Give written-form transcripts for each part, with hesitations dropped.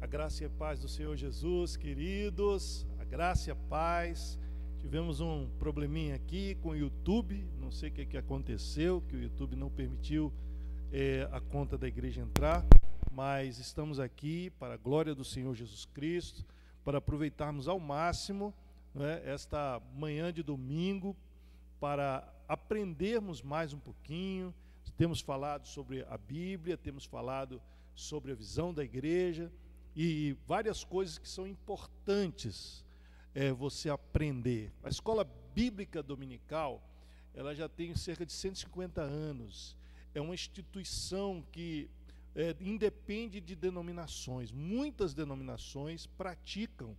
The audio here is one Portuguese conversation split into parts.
A graça e a paz do Senhor Jesus, queridos, a graça e a paz. Tivemos um probleminha aqui com o YouTube, não sei o que aconteceu, que o YouTube não permitiu a conta da igreja entrar, mas estamos aqui para a glória do Senhor Jesus Cristo, para aproveitarmos ao máximo, né, esta manhã de domingo, para aprendermos mais um pouquinho. Temos falado sobre a Bíblia, temos falado sobre a visão da igreja e várias coisas que são importantes você aprender. A escola bíblica dominical, ela já tem cerca de 150 anos. É uma instituição que independe de denominações. Muitas denominações praticam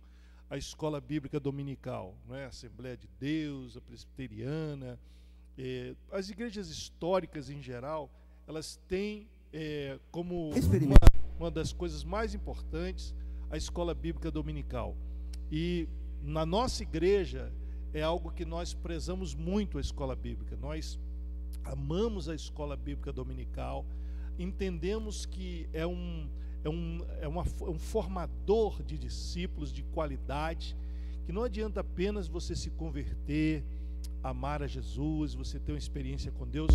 a escola bíblica dominical, não é? A Assembleia de Deus, a Presbiteriana, as igrejas históricas em geral, elas têm como uma das coisas mais importantes a escola bíblica dominical. E na nossa igreja é algo que nós prezamos muito, a escola bíblica. Nós amamos a escola bíblica dominical, entendemos que é um formador de discípulos de qualidade, que não adianta apenas você se converter, amar a Jesus, você ter uma experiência com Deus,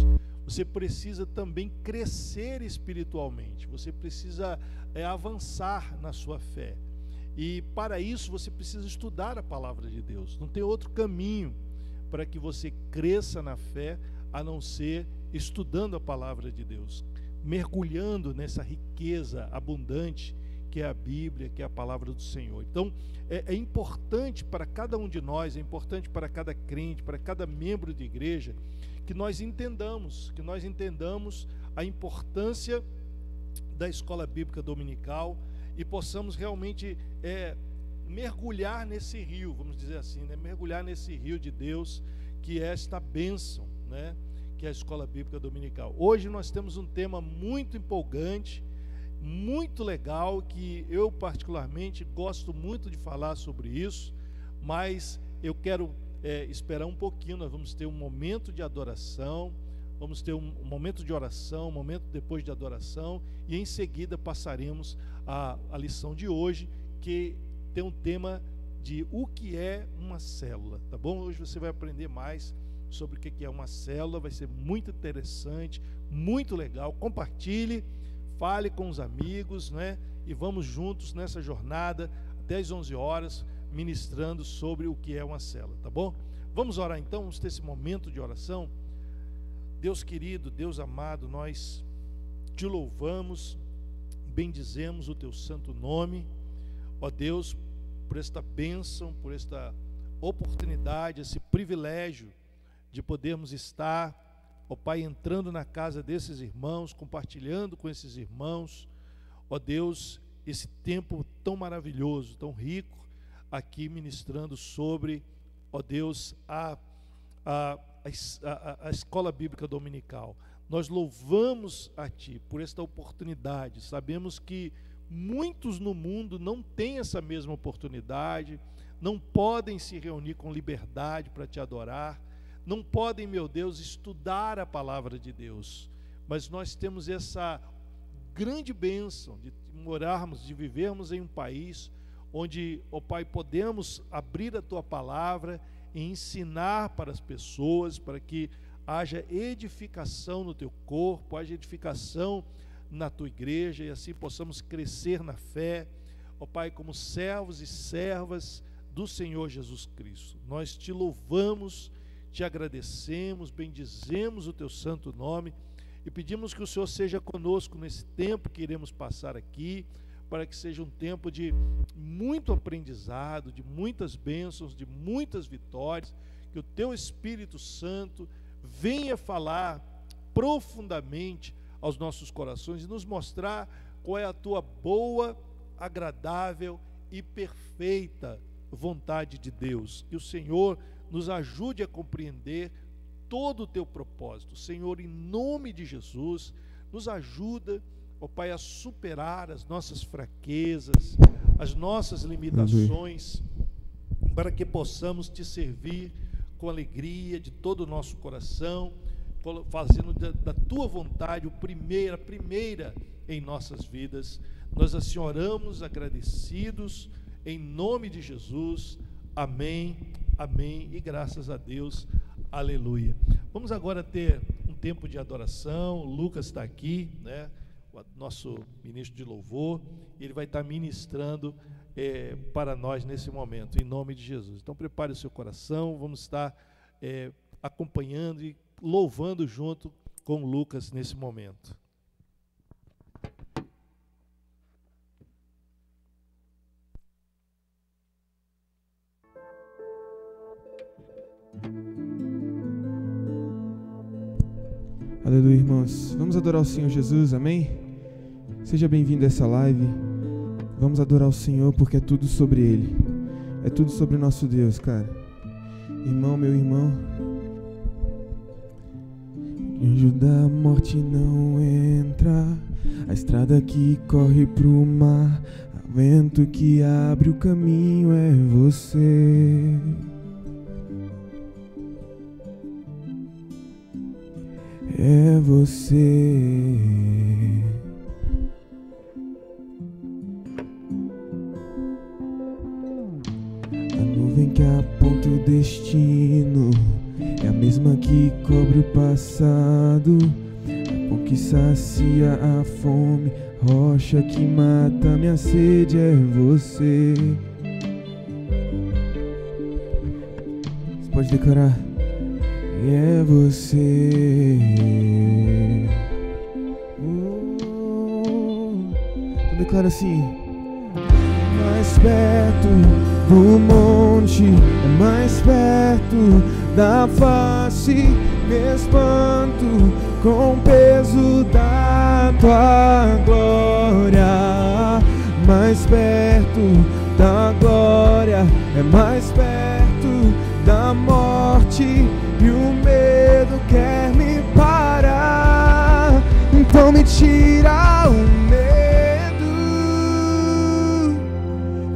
você precisa também crescer espiritualmente, você precisa avançar na sua fé. E para isso você precisa estudar a palavra de Deus. Não tem outro caminho para que você cresça na fé a não ser estudando a palavra de Deus, mergulhando nessa riqueza abundante que é a Bíblia, que é a palavra do Senhor. Então, é importante para cada um de nós, é importante para cada crente, para cada membro de igreja, que nós entendamos a importância da escola bíblica dominical e possamos realmente mergulhar nesse rio, vamos dizer assim, né? Mergulhar nesse rio de Deus, que é esta bênção, né? Que é a escola bíblica dominical. Hoje nós temos um tema muito empolgante, muito legal, que eu particularmente gosto muito de falar sobre isso, mas eu quero esperar um pouquinho. Nós vamos ter um momento de adoração, vamos ter um momento de oração, um momento depois de adoração, e em seguida passaremos a lição de hoje, que tem um tema de o que é uma célula, tá bom? Hoje você vai aprender mais sobre o que é uma célula, vai ser muito interessante, muito legal. Compartilhe, fale com os amigos, né? E vamos juntos nessa jornada até às 11 horas, ministrando sobre o que é uma célula, tá bom? Vamos orar então, vamos ter esse momento de oração. Deus querido, Deus amado, nós te louvamos, bendizemos o teu santo nome, ó Deus, por esta bênção, por esta oportunidade, esse privilégio de podermos estar, ó Pai, entrando na casa desses irmãos, compartilhando com esses irmãos, ó Deus, esse tempo tão maravilhoso, tão rico, aqui ministrando sobre, ó Deus, a escola bíblica dominical. Nós louvamos a Ti por esta oportunidade. Sabemos que muitos no mundo não têm essa mesma oportunidade, não podem se reunir com liberdade para Te adorar, não podem, meu Deus, estudar a palavra de Deus, mas nós temos essa grande bênção de morarmos, de vivermos em um país onde, ó Pai, podemos abrir a Tua palavra e ensinar para as pessoas, para que haja edificação no Teu corpo, haja edificação na Tua igreja, e assim possamos crescer na fé, ó Pai, como servos e servas do Senhor Jesus Cristo. Nós Te louvamos, Te agradecemos, bendizemos o Teu santo nome e pedimos que o Senhor seja conosco nesse tempo que iremos passar aqui, para que seja um tempo de muito aprendizado, de muitas bênçãos, de muitas vitórias, que o Teu Espírito Santo venha falar profundamente aos nossos corações e nos mostrar qual é a Tua boa, agradável e perfeita vontade de Deus. Que o Senhor nos ajude a compreender todo o Teu propósito. Senhor, em nome de Jesus, nos ajuda, ó Pai, a superar as nossas fraquezas, as nossas limitações, para que possamos Te servir com alegria de todo o nosso coração, fazendo da Tua vontade a primeira em nossas vidas. Nós assim oramos agradecidos em nome de Jesus. Amém, amém e graças a Deus. Aleluia. Vamos agora ter um tempo de adoração. O Lucas está aqui, né? O nosso ministro de louvor. Ele vai estar ministrando para nós nesse momento, em nome de Jesus. Então prepare o seu coração. Vamos estar acompanhando e louvando junto com o Lucas nesse momento. Aleluia, irmãos. Vamos adorar o Senhor Jesus, amém? Seja bem-vindo a essa live. Vamos adorar o Senhor porque é tudo sobre Ele. É tudo sobre o nosso Deus, cara. Irmão, meu irmão. O anjo da morte não entra, a estrada que corre pro mar, o vento que abre o caminho é você. É você. A nuvem que aponta o destino é a mesma que cobre o passado. A pão que sacia a fome, rocha que mata minha sede é você. Você pode declarar. É você. Então declara assim: mais perto do monte, é mais perto da face, me espanto com o peso da tua glória. Mais perto da glória, é mais perto da morte. E o medo quer me parar, então me tira o medo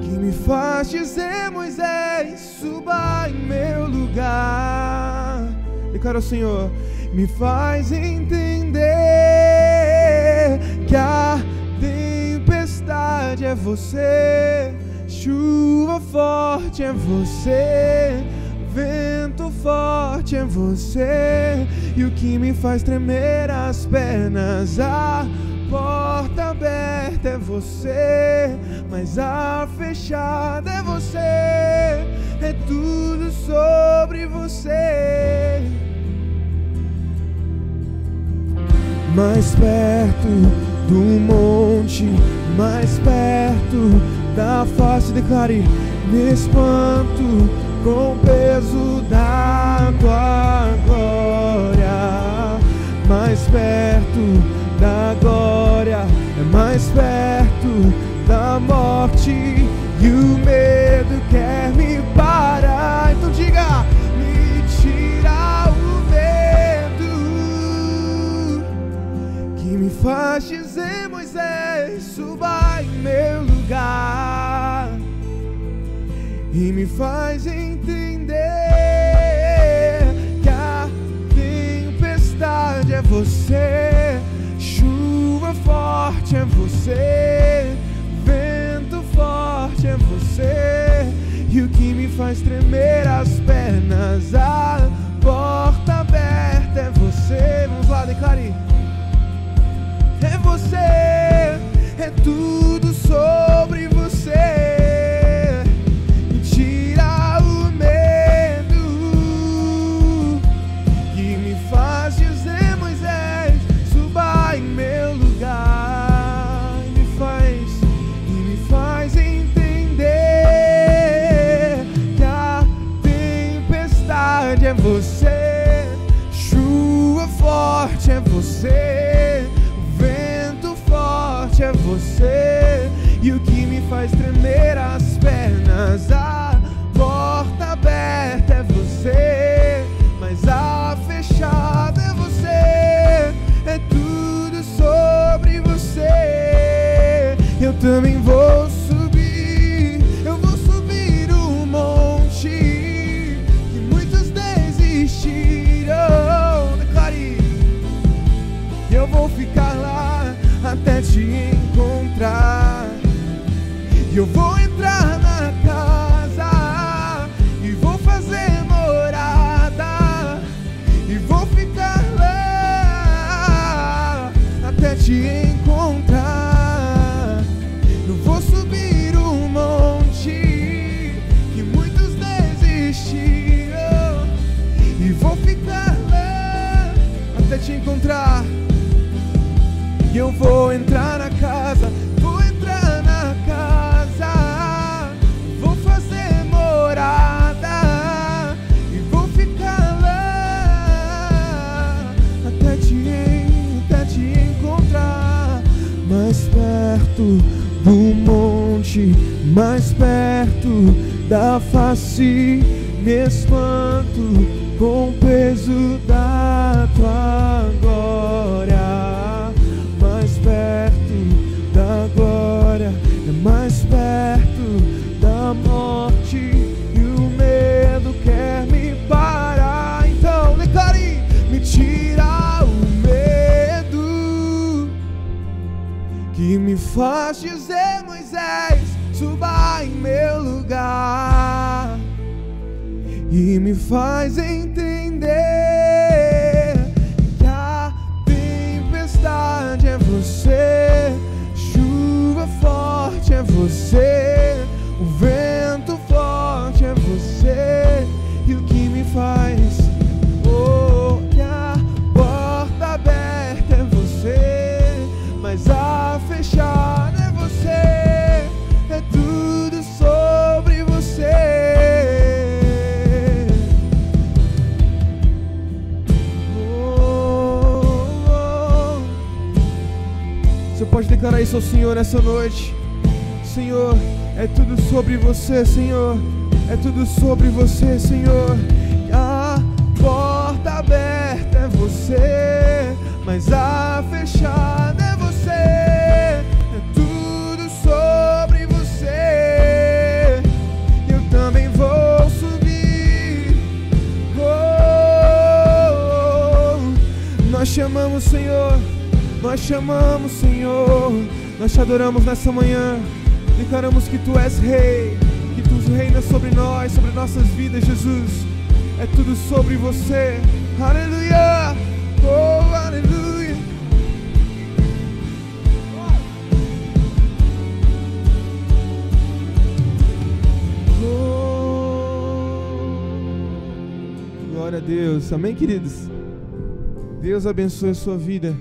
que me faz dizer: Moisés, suba em meu lugar. Declara ao Senhor: me faz entender que a tempestade é você, chuva forte é você, vento forte é você, e o que me faz tremer as pernas, a porta aberta é você, mas a fechada é você, é tudo sobre você. Mais perto do monte, mais perto da face, declare: me espanto com o peso da tua glória. Mais perto da glória, é mais perto da morte, e o medo quer me parar. Então diga: me tira o medo que me faz dizer: Moisés, suba em meu lugar. E me faz entender que a tempestade é você, chuva forte é você, vento forte é você, e o que me faz tremer as pernas, a porta aberta é você. Vamos lá, declare: é você, é tudo sobre você. É você, chuva forte é você, vento forte é você, e o que me faz tremer as pernas, a porta aberta é você, mas a fechada é você, é tudo sobre você. Eu também vou subir, eu vou subir o monte. Eu vou ficar lá até te encontrar. perto do monte, mais perto da face, me espanto com o peso da tua glória. Mais perto da glória, é mais perto da morte, e o medo quer me parar. Então declare: me tira o medo que me faz dizer: Moisés, suba em meu lugar, e me faz entender que a tempestade é você, chuva forte é você, o vento forte é você, e o que me faz, que a porta aberta é você, mas a fechada é você, é tudo sobre você. Você pode declarar isso ao Senhor nessa noite. Senhor, é tudo sobre você, Senhor, é tudo sobre você, Senhor. A porta aberta é você, mas a fechada é você, é tudo sobre você. Eu também vou subir. Nós chamamos, Senhor, nós chamamos, Senhor, nós te adoramos nessa manhã. Declaramos que Tu és Rei, que Tu reinas sobre nós, sobre nossas vidas, Jesus. É tudo sobre você. Aleluia! Oh, aleluia! Oh, glória a Deus. Amém, queridos? Deus abençoe a sua vida.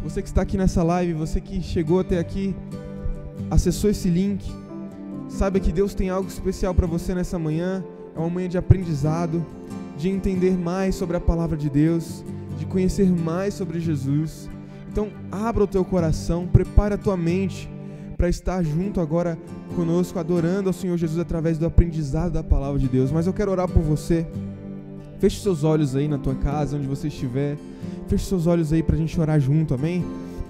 Você que está aqui nessa live, você que chegou até aqui, acessou esse link, saiba que Deus tem algo especial para você nessa manhã. É uma manhã de aprendizado, de entender mais sobre a palavra de Deus, de conhecer mais sobre Jesus. Então abra o teu coração, prepara a tua mente para estar junto agora conosco, adorando ao Senhor Jesus através do aprendizado da palavra de Deus. Mas eu quero orar por você. Feche seus olhos aí na tua casa, onde você estiver. Feche seus olhos aí para a gente orar junto, amém?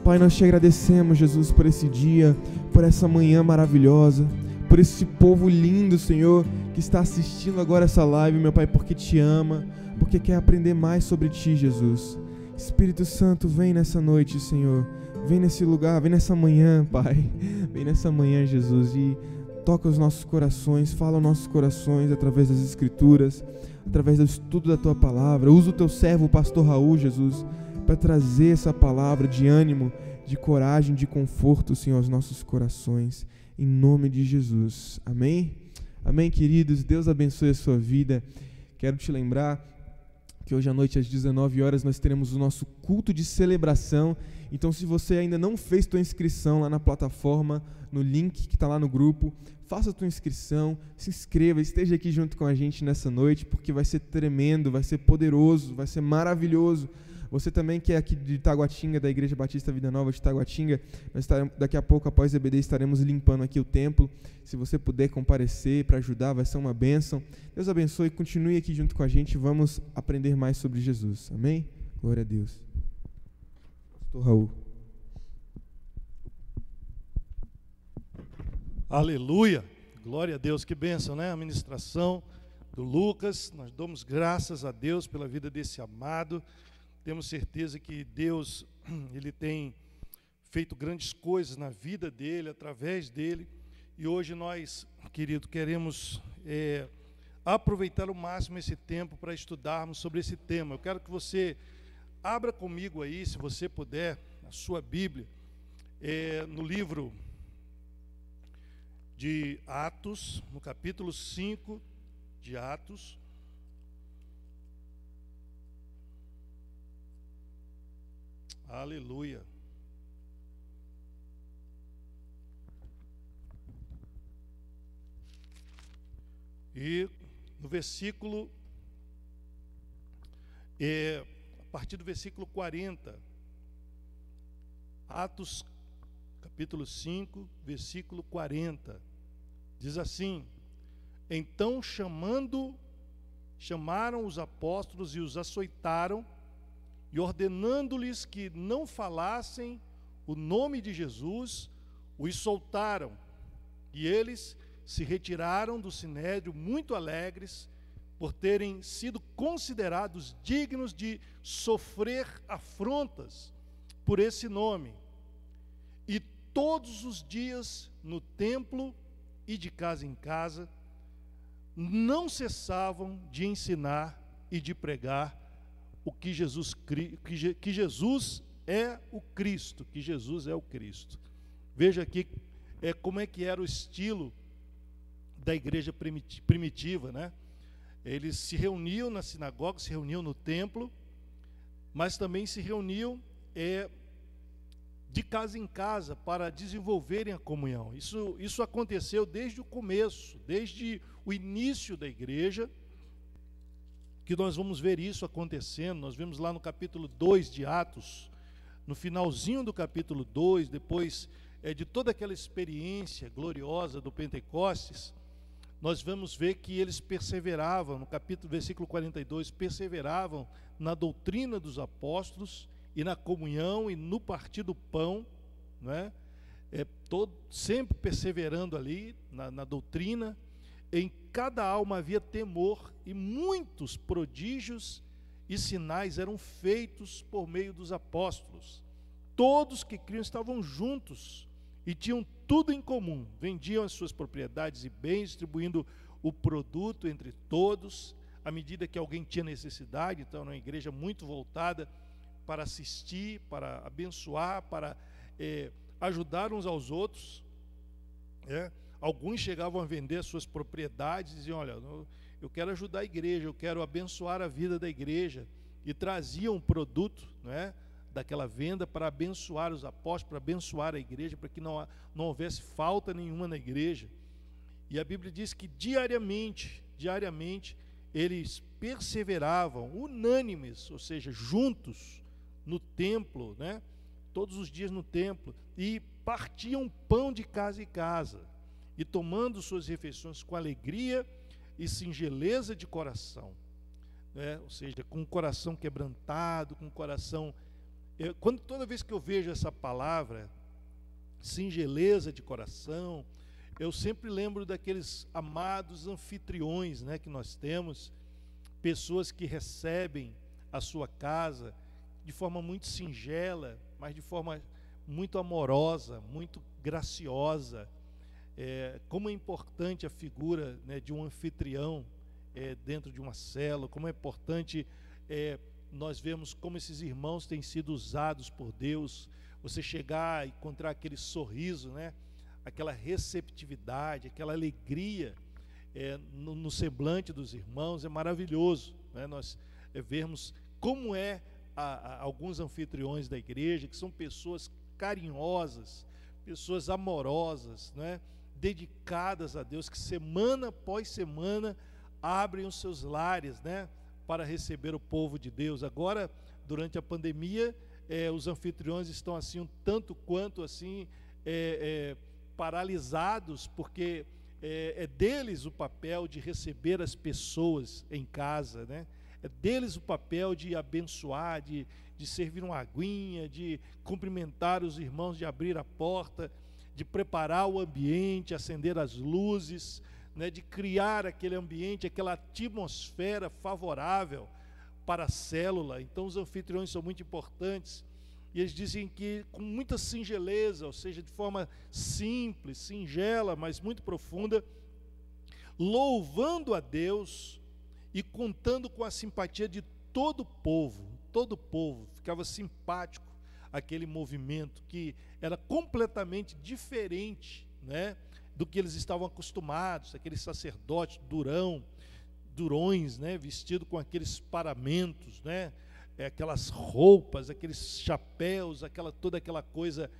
Pai, nós te agradecemos, Jesus, por esse dia, por essa manhã maravilhosa, por esse povo lindo, Senhor, que está assistindo agora essa live, meu Pai, porque te ama, porque quer aprender mais sobre ti, Jesus. Espírito Santo, vem nessa noite, Senhor, vem nesse lugar, vem nessa manhã, Pai, vem nessa manhã, Jesus, e toca os nossos corações, fala aos nossos corações através das Escrituras, através do estudo da Tua Palavra. Usa o Teu servo, o pastor Raul, Jesus, para trazer essa palavra de ânimo, de coragem, de conforto, Senhor, aos nossos corações, em nome de Jesus, amém? Amém, queridos, Deus abençoe a sua vida. Quero te lembrar que hoje à noite às 19 horas nós teremos o nosso culto de celebração. Então, se você ainda não fez tua inscrição lá na plataforma, no link que está lá no grupo, faça a tua inscrição, se inscreva, esteja aqui junto com a gente nessa noite, porque vai ser tremendo, vai ser poderoso, vai ser maravilhoso. Você também que é aqui de Taguatinga, da Igreja Batista Vida Nova de Taguatinga, nós estaremos, daqui a pouco, após o EBD, estaremos limpando aqui o templo. Se você puder comparecer para ajudar, vai ser uma bênção. Deus abençoe, continue aqui junto com a gente, vamos aprender mais sobre Jesus, amém? Glória a Deus. Pastor Raul. Aleluia, glória a Deus, que bênção, né? A ministração do Lucas, nós damos graças a Deus pela vida desse amado. Temos certeza que Deus, Ele tem feito grandes coisas na vida dele, através dele, e hoje nós, querido, queremos aproveitar ao máximo esse tempo para estudarmos sobre esse tema. Eu quero que você abra comigo aí, se você puder, a sua Bíblia, no livro de Atos, no capítulo 5 de Atos. Aleluia. E no versículo, a partir do versículo 40, Atos capítulo 5, versículo 40. Diz assim: então chamaram os apóstolos e os açoitaram, e ordenando-lhes que não falassem o nome de Jesus, os soltaram. E eles se retiraram do sinédrio muito alegres, por terem sido considerados dignos de sofrer afrontas por esse nome. E todos os dias no templo e de casa em casa, não cessavam de ensinar e de pregar que Jesus é o Cristo, que Jesus é o Cristo. Veja aqui como é que era o estilo da igreja primitiva, né? Eles se reuniam na sinagoga, se reuniam no templo, mas também se reuniam de casa em casa para desenvolverem a comunhão. Isso aconteceu desde o começo, desde o início da igreja, que nós vamos ver isso acontecendo. Nós vemos lá no capítulo 2 de Atos, no finalzinho do capítulo 2, depois de toda aquela experiência gloriosa do Pentecostes, nós vamos ver que eles perseveravam, no versículo 42, perseveravam na doutrina dos apóstolos e na comunhão e no partir do pão, né? Sempre perseverando ali na doutrina. Em cada alma havia temor, e muitos prodígios e sinais eram feitos por meio dos apóstolos. Todos que criam estavam juntos e tinham tudo em comum, vendiam as suas propriedades e bens, distribuindo o produto entre todos, à medida que alguém tinha necessidade. Então, era uma igreja muito voltada para assistir, para abençoar, para ajudar uns aos outros. Alguns chegavam a vender as suas propriedades, diziam: olha, eu quero ajudar a igreja, eu quero abençoar a vida da igreja, e traziam um produto, né, daquela venda para abençoar os apóstolos, para abençoar a igreja, para que não houvesse falta nenhuma na igreja. E a Bíblia diz que diariamente eles perseveravam, unânimes, ou seja, juntos no templo, né? Todos os dias no templo, e partiam pão de casa em casa, e tomando suas refeições com alegria e singeleza de coração, né? Ou seja, com o coração quebrantado, com o coração... Toda vez que eu vejo essa palavra, singeleza de coração, eu sempre lembro daqueles amados anfitriões, né, que nós temos, pessoas que recebem a sua casa de forma muito singela, mas de forma muito amorosa, muito graciosa. Como é importante a figura, né, de um anfitrião dentro de uma célula, como é importante... nós vemos como esses irmãos têm sido usados por Deus. Você chegar e encontrar aquele sorriso, né? Aquela receptividade, aquela alegria no semblante dos irmãos, é maravilhoso, né? Nós vermos como alguns anfitriões da igreja, que são pessoas carinhosas, pessoas amorosas, né? Dedicadas a Deus, que semana após semana abrem os seus lares, né, para receber o povo de Deus. Agora, durante a pandemia, os anfitriões estão assim um tanto quanto assim paralisados, porque é deles o papel de receber as pessoas em casa, né? É deles o papel de abençoar, de servir uma aguinha, de cumprimentar os irmãos, de abrir a porta, de preparar o ambiente, acender as luzes, né, de criar aquele ambiente, aquela atmosfera favorável para a célula. Então os anfitriões são muito importantes, e eles dizem que com muita singeleza, ou seja, de forma simples, singela, mas muito profunda, louvando a Deus e contando com a simpatia de todo o povo ficava simpático àquele movimento que era completamente diferente, né, do que eles estavam acostumados, aqueles sacerdotes durões, né, vestidos com aqueles paramentos, né, aquelas roupas, aqueles chapéus, toda aquela coisa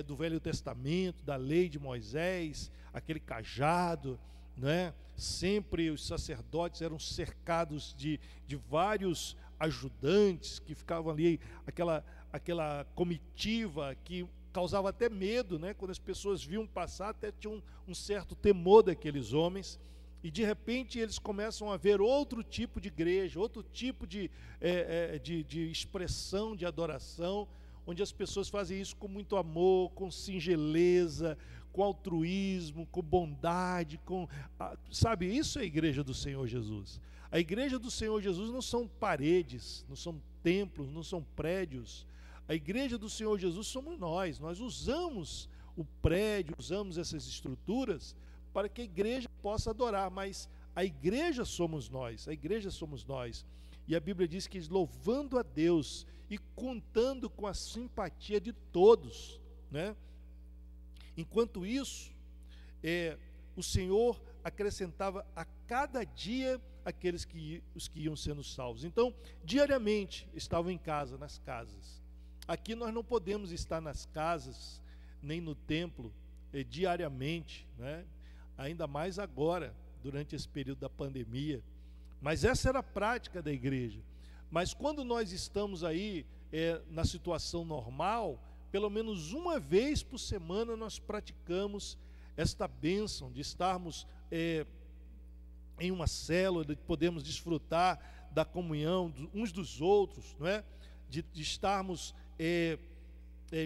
do Velho Testamento, da lei de Moisés, aquele cajado, né? Sempre os sacerdotes eram cercados de vários ajudantes que ficavam ali, aquela comitiva que causava até medo, né? Quando as pessoas viam passar, até tinham um certo temor daqueles homens, e de repente eles começam a ver outro tipo de igreja, outro tipo de expressão de adoração, onde as pessoas fazem isso com muito amor, com singeleza, com altruísmo, com bondade, sabe, isso é a igreja do Senhor Jesus. A igreja do Senhor Jesus não são paredes, não são templos, não são prédios. A igreja do Senhor Jesus somos nós usamos o prédio, usamos essas estruturas para que a igreja possa adorar, mas a igreja somos nós, E a Bíblia diz que louvando a Deus e contando com a simpatia de todos, né? Enquanto isso, o Senhor acrescentava a cada dia os que iam sendo salvos. Então, diariamente estavam em casa, nas casas. Aqui nós não podemos estar nas casas, nem no templo, diariamente, né? Ainda mais agora, durante esse período da pandemia. Mas essa era a prática da igreja. Mas quando nós estamos aí na situação normal, pelo menos uma vez por semana nós praticamos esta bênção de estarmos em uma célula, de podermos desfrutar da comunhão uns dos outros, não é? De estarmos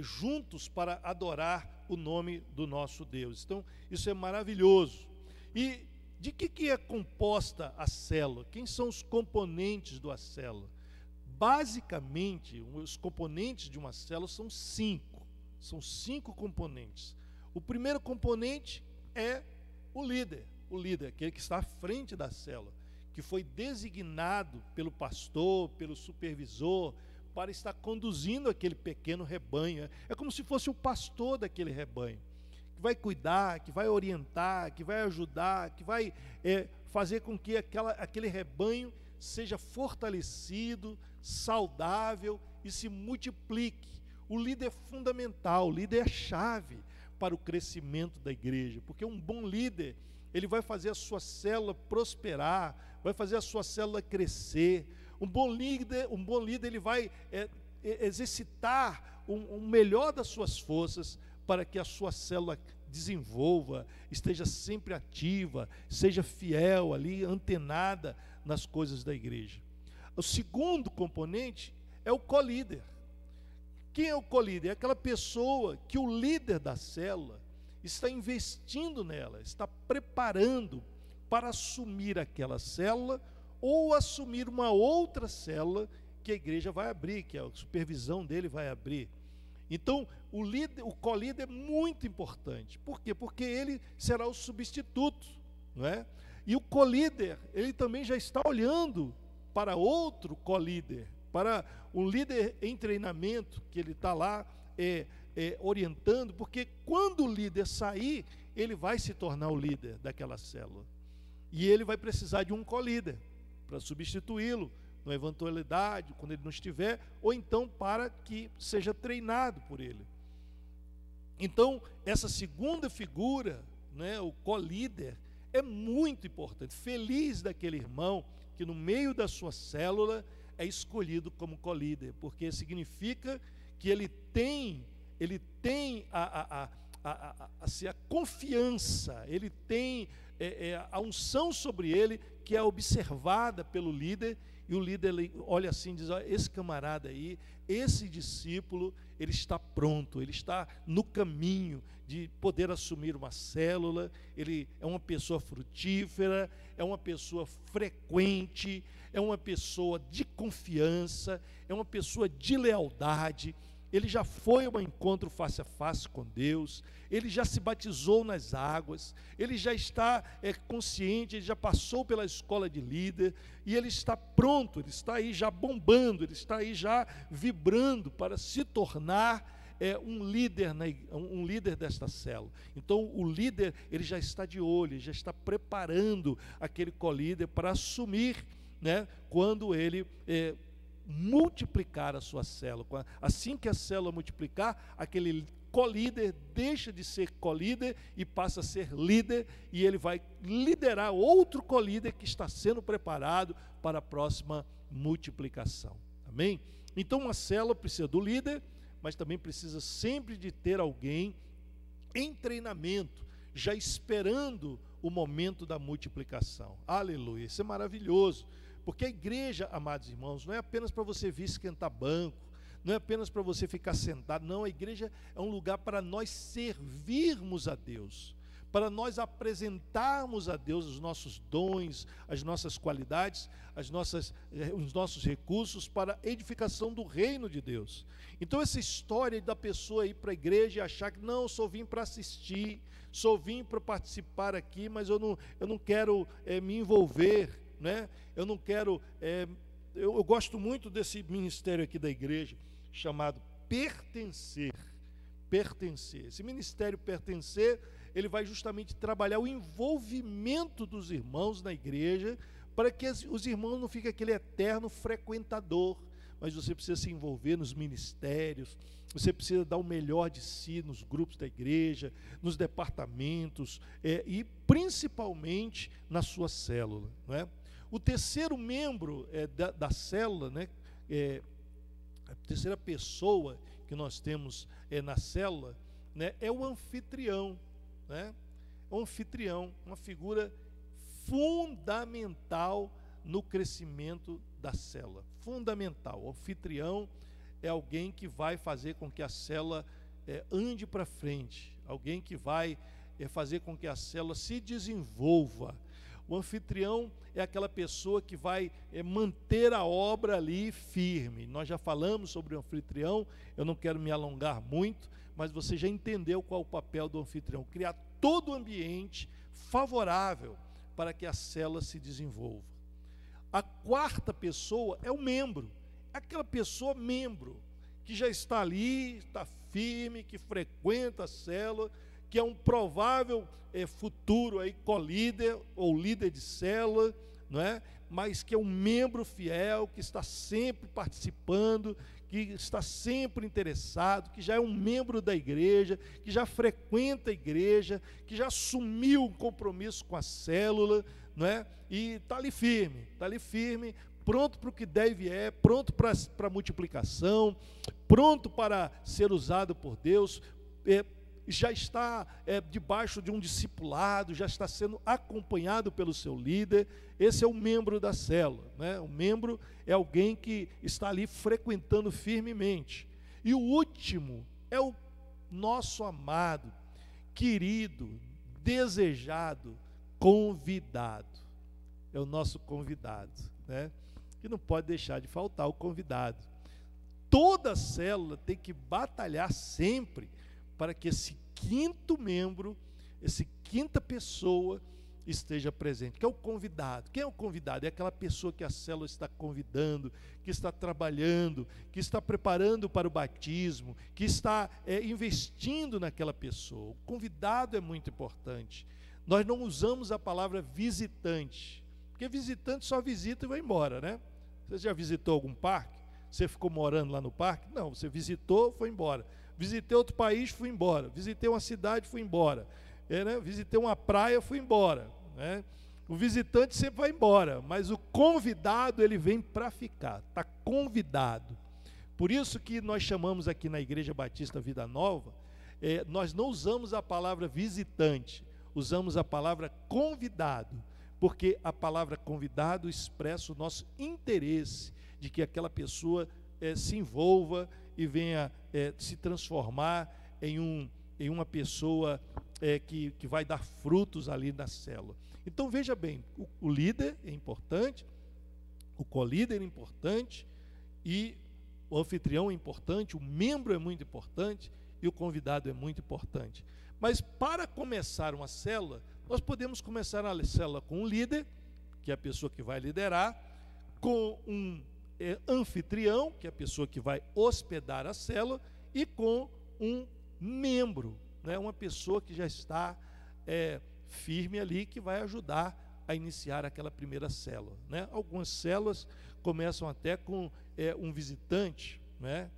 juntos para adorar o nome do nosso Deus. Então, isso é maravilhoso. E de que é composta a célula? Quem são os componentes da célula? Basicamente, os componentes de uma célula são 5. São 5 componentes. O primeiro componente é o líder, aquele que está à frente da célula, que foi designado pelo pastor, pelo supervisor, para estar conduzindo aquele pequeno rebanho. É como se fosse o pastor daquele rebanho, que vai cuidar, que vai orientar, que vai ajudar, que vai fazer com que aquele rebanho seja fortalecido, saudável e se multiplique. O líder é fundamental, o líder é chave para o crescimento da igreja, porque um bom líder, ele vai fazer a sua célula prosperar, vai fazer a sua célula crescer. Um bom líder ele vai exercitar o melhor das suas forças para que a sua célula desenvolva, esteja sempre ativa, seja fiel ali, antenada nas coisas da igreja. O segundo componente é o colíder. Quem é o colíder? É aquela pessoa que o líder da célula está investindo nela, está preparando para assumir aquela célula ou assumir uma outra célula que a igreja vai abrir, que a supervisão dele vai abrir. Então, o colíder é muito importante. Por quê? Porque ele será o substituto, não é? E o colíder, ele também já está olhando para outro colíder, para um líder em treinamento, que ele está lá orientando, porque quando o líder sair, ele vai se tornar o líder daquela célula. E ele vai precisar de um colíder para substituí-lo, na eventualidade, quando ele não estiver, ou então para que seja treinado por ele. Então, essa segunda figura, né, o colíder, é muito importante. Feliz daquele irmão que no meio da sua célula é escolhido como colíder, porque significa que ele tem a confiança, ele tem a unção sobre ele, que é observada pelo líder, e o líder ele olha assim e diz: olha, esse camarada aí, esse discípulo, ele está pronto, ele está no caminho de poder assumir uma célula, ele é uma pessoa frutífera, é uma pessoa frequente, é uma pessoa de confiança, é uma pessoa de lealdade. Ele já foi ao encontro face a face com Deus, ele já se batizou nas águas, ele já está consciente, ele já passou pela escola de líder, e ele está pronto, ele está aí já bombando, ele está aí já vibrando para se tornar um líder desta célula. Então o líder, ele já está de olho, ele já está preparando aquele colíder para assumir, né, quando ele multiplicar a sua célula. Assim que a célula multiplicar, aquele colíder deixa de ser colíder e passa a ser líder, e ele vai liderar outro colíder que está sendo preparado para a próxima multiplicação. Amém? Então uma célula precisa do líder, mas também precisa sempre de ter alguém em treinamento, já esperando o momento da multiplicação. Aleluia, isso é maravilhoso, porque a igreja, amados irmãos, não é apenas para você vir esquentar banco, não é apenas para você ficar sentado, não, a igreja é um lugar para nós servirmos a Deus, para nós apresentarmos a Deus os nossos dons, as nossas qualidades, os nossos recursos para a edificação do reino de Deus. Então essa história da pessoa ir para a igreja e achar que não, eu só vim para assistir, só vim para participar aqui, mas eu não quero me envolver, né? Eu não quero, eu gosto muito desse ministério aqui da igreja, chamado pertencer. Esse ministério pertencer, ele vai justamente trabalhar o envolvimento dos irmãos na igreja, para que os irmãos não fiquem aquele eterno frequentador, mas você precisa se envolver nos ministérios, você precisa dar o melhor de si nos grupos da igreja, nos departamentos, e principalmente na sua célula, não é? O terceiro membro da célula, né, a terceira pessoa que nós temos na célula, né, é o anfitrião, né? O anfitrião, uma figura fundamental no crescimento da célula, fundamental. O anfitrião é alguém que vai fazer com que a célula ande para frente, alguém que vai fazer com que a célula se desenvolva. O anfitrião é aquela pessoa que vai manter a obra ali firme. Nós já falamos sobre o anfitrião, eu não quero me alongar muito, mas você já entendeu qual é o papel do anfitrião: criar todo o ambiente favorável para que a célula se desenvolva. A quarta pessoa é o membro, é aquela pessoa membro, que já está ali, está firme, que frequenta a célula, que é um provável futuro aí co-líder ou líder de célula, não é? Mas que é um membro fiel, que está sempre participando, que está sempre interessado, que já é um membro da igreja, que já frequenta a igreja, que já assumiu um compromisso com a célula, não é? E está ali firme, pronto para o que deve pronto para a multiplicação, pronto para ser usado por Deus, já está debaixo de um discipulado, já está sendo acompanhado pelo seu líder. Esse é o membro da célula, né? O membro é alguém que está ali frequentando firmemente. E o último é o nosso amado, querido, desejado convidado. É o nosso convidado, né? Que não pode deixar de faltar o convidado. Toda célula tem que batalhar sempre para que esse quinto membro, essa quinta pessoa esteja presente, que é o convidado. Quem é o convidado? É aquela pessoa que a célula está convidando, que está trabalhando, que está preparando para o batismo, que está investindo naquela pessoa. O convidado é muito importante. Nós não usamos a palavra visitante, porque visitante só visita e vai embora, né? Você já visitou algum parque? Você ficou morando lá no parque? Não, você visitou, foi embora. Visitei outro país, fui embora. Visitei uma cidade, fui embora. Né? Visitei uma praia, fui embora. Né? O visitante sempre vai embora, mas o convidado, ele vem para ficar, está convidado. Por isso que nós chamamos aqui na Igreja Batista Vida Nova, nós não usamos a palavra visitante, usamos a palavra convidado, porque a palavra convidado expressa o nosso interesse de que aquela pessoa se envolva e venha se transformar em uma pessoa que vai dar frutos ali na célula. Então veja bem, o líder é importante, o co-líder é importante, e o anfitrião é importante, o membro é muito importante e o convidado é muito importante. Mas para começar uma célula, nós podemos começar a célula com um líder, que é a pessoa que vai liderar, com um anfitrião, que é a pessoa que vai hospedar a célula, e com um membro, né, uma pessoa que já está firme ali, que vai ajudar a iniciar aquela primeira célula, né? Algumas células começam até com um visitante, né?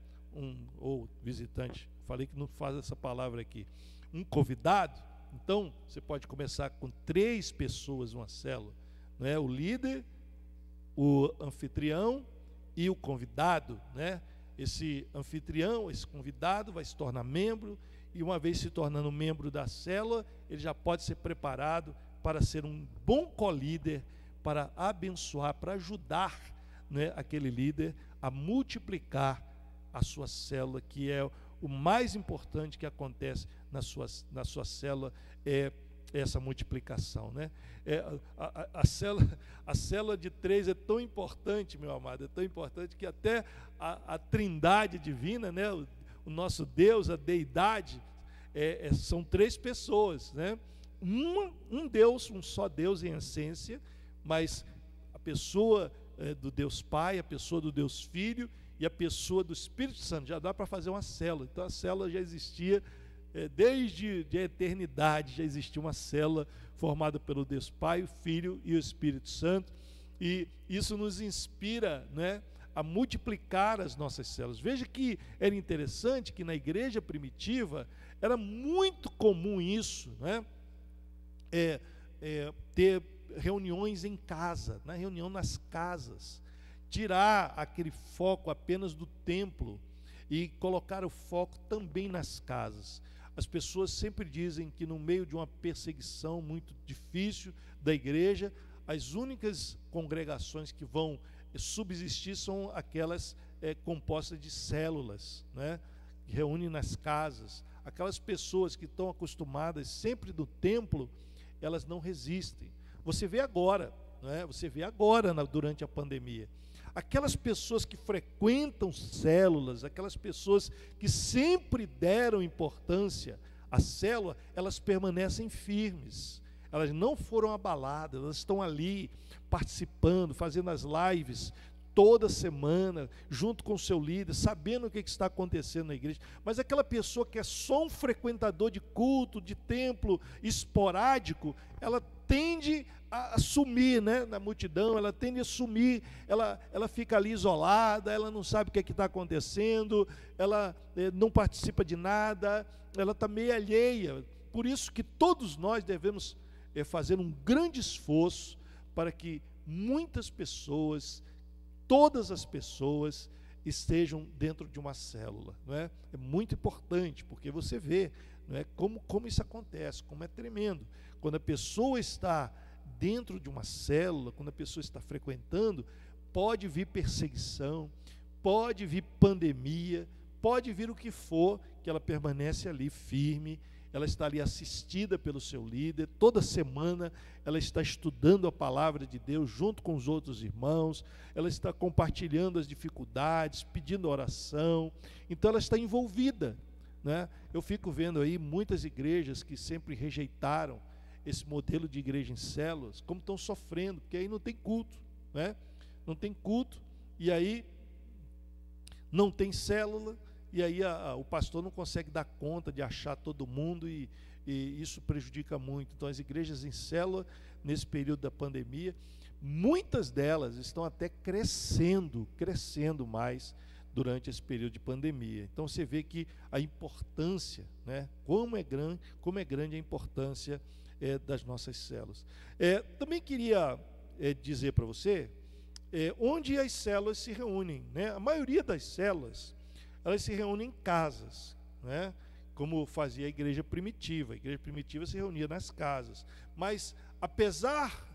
Ou visitante, falei que não faz essa palavra aqui, um convidado. Então você pode começar com 3 pessoas uma célula, não é? O líder, o anfitrião e o convidado, né? Esse anfitrião, esse convidado vai se tornar membro, e uma vez se tornando membro da célula, ele já pode ser preparado para ser um bom co-líder, para abençoar, para ajudar, né, aquele líder a multiplicar a sua célula, que é o mais importante que acontece na sua célula, é essa multiplicação, né? A célula de 3 é tão importante, meu amado, é tão importante que até a trindade divina, né, o nosso Deus, a deidade, são 3 pessoas, né? Um Deus, um só Deus em essência, mas a pessoa do Deus Pai, a pessoa do Deus Filho e a pessoa do Espírito Santo. Já dá para fazer uma célula. Então a célula já existia desde a eternidade, já existia uma célula formada pelo Deus Pai, o Filho e o Espírito Santo, e isso nos inspira, né, a multiplicar as nossas células. Veja que era interessante que na igreja primitiva era muito comum isso, né? Ter reuniões em casa, na reunião nas casas, tirar aquele foco apenas do templo e colocar o foco também nas casas. As pessoas sempre dizem que no meio de uma perseguição muito difícil da igreja, as únicas congregações que vão subsistir são aquelas compostas de células, né, que reúnem nas casas. Aquelas pessoas que estão acostumadas sempre do templo, elas não resistem. Você vê agora, né, durante a pandemia, aquelas pessoas que frequentam células, aquelas pessoas que sempre deram importância à célula, elas permanecem firmes, elas não foram abaladas, elas estão ali participando, fazendo as lives toda semana, junto com o seu líder, sabendo o que está acontecendo na igreja. Mas aquela pessoa que é só um frequentador de culto, de templo, esporádico, ela tende a sumir, né, na multidão, ela tende a sumir, ela fica ali isolada, ela não sabe o que está acontecendo, ela não participa de nada, ela está meio alheia. Por isso que todos nós devemos fazer um grande esforço para que muitas pessoas, todas as pessoas, estejam dentro de uma célula, não é? É muito importante, porque você vê, não é, como isso acontece, como é tremendo. Quando a pessoa está dentro de uma célula, quando a pessoa está frequentando, pode vir perseguição, pode vir pandemia, pode vir o que for, que ela permanece ali firme, ela está ali assistida pelo seu líder, toda semana ela está estudando a palavra de Deus junto com os outros irmãos, ela está compartilhando as dificuldades, pedindo oração, então ela está envolvida, né? Eu fico vendo aí muitas igrejas que sempre rejeitaram esse modelo de igreja em células, como estão sofrendo, porque aí não tem culto, né? Não tem culto, e aí não tem célula, e aí o pastor não consegue dar conta de achar todo mundo, e isso prejudica muito. Então as igrejas em célula, nesse período da pandemia, muitas delas estão até crescendo mais durante esse período de pandemia. Então você vê que a importância, né, como é grande a importância das nossas células. Também queria dizer para você onde as células se reúnem, né? A maioria das células, elas se reúnem em casas, né? Como fazia a igreja primitiva. A igreja primitiva se reunia nas casas. Mas, apesar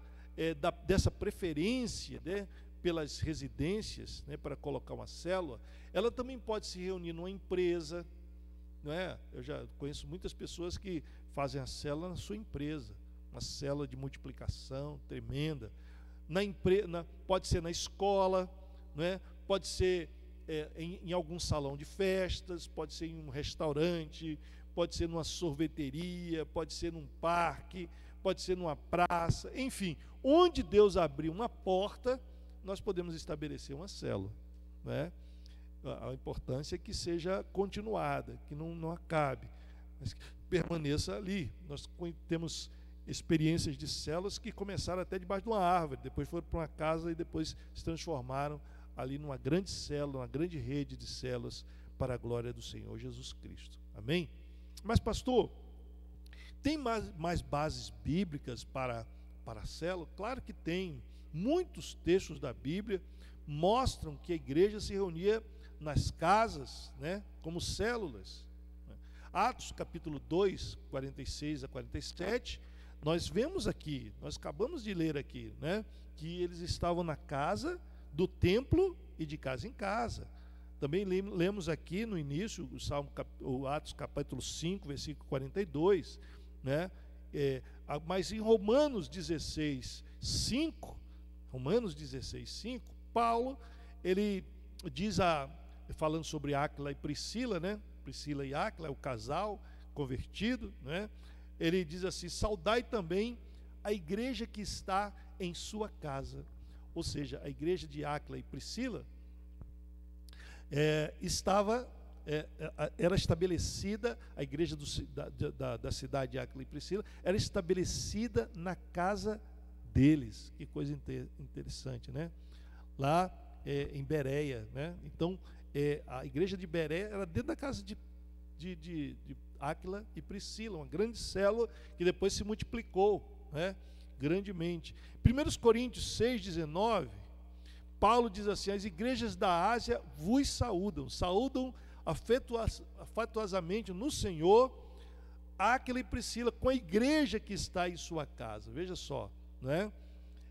dessa preferência, né, pelas residências, né, para colocar uma célula, ela também pode se reunir numa empresa, não é? Eu já conheço muitas pessoas que fazem a célula na sua empresa, uma célula de multiplicação tremenda. Pode ser na escola, não é? Pode ser em algum salão de festas, pode ser em um restaurante, pode ser numa sorveteria, pode ser num parque, pode ser numa praça, enfim, onde Deus abrir uma porta, nós podemos estabelecer uma célula, né? A importância é que seja continuada, que não acabe, mas que permaneça ali. Nós temos experiências de células que começaram até debaixo de uma árvore, depois foram para uma casa e depois se transformaram ali numa grande célula, uma grande rede de células para a glória do Senhor Jesus Cristo. Amém? Mas, pastor, tem mais bases bíblicas para a célula? Claro que tem. Muitos textos da Bíblia mostram que a igreja se reunia nas casas, né, como células. Atos capítulo 2, 46 a 47, nós vemos aqui, nós acabamos de ler aqui, né, que eles estavam na casa do templo e de casa em casa. Também lemos aqui no início o Atos capítulo 5, versículo 42, né, mas em Romanos 16, 5, Paulo, ele diz, falando sobre Áquila e Priscila, né, Priscila e Áquila, o casal convertido, né, ele diz assim: saudai também a igreja que está em sua casa. Ou seja, a igreja de Áquila e Priscila era estabelecida, a igreja da cidade de Áquila e Priscila era estabelecida na casa deles. Que coisa interessante, né? Lá em Bereia, né? Então, a igreja de Bereia era dentro da casa de Áquila e Priscila, uma grande célula que depois se multiplicou, né, grandemente. 1 Coríntios 6,19, Paulo diz assim: as igrejas da Ásia vos saúdam afetuosamente no Senhor Áquila e Priscila, com a igreja que está em sua casa. Veja só, né?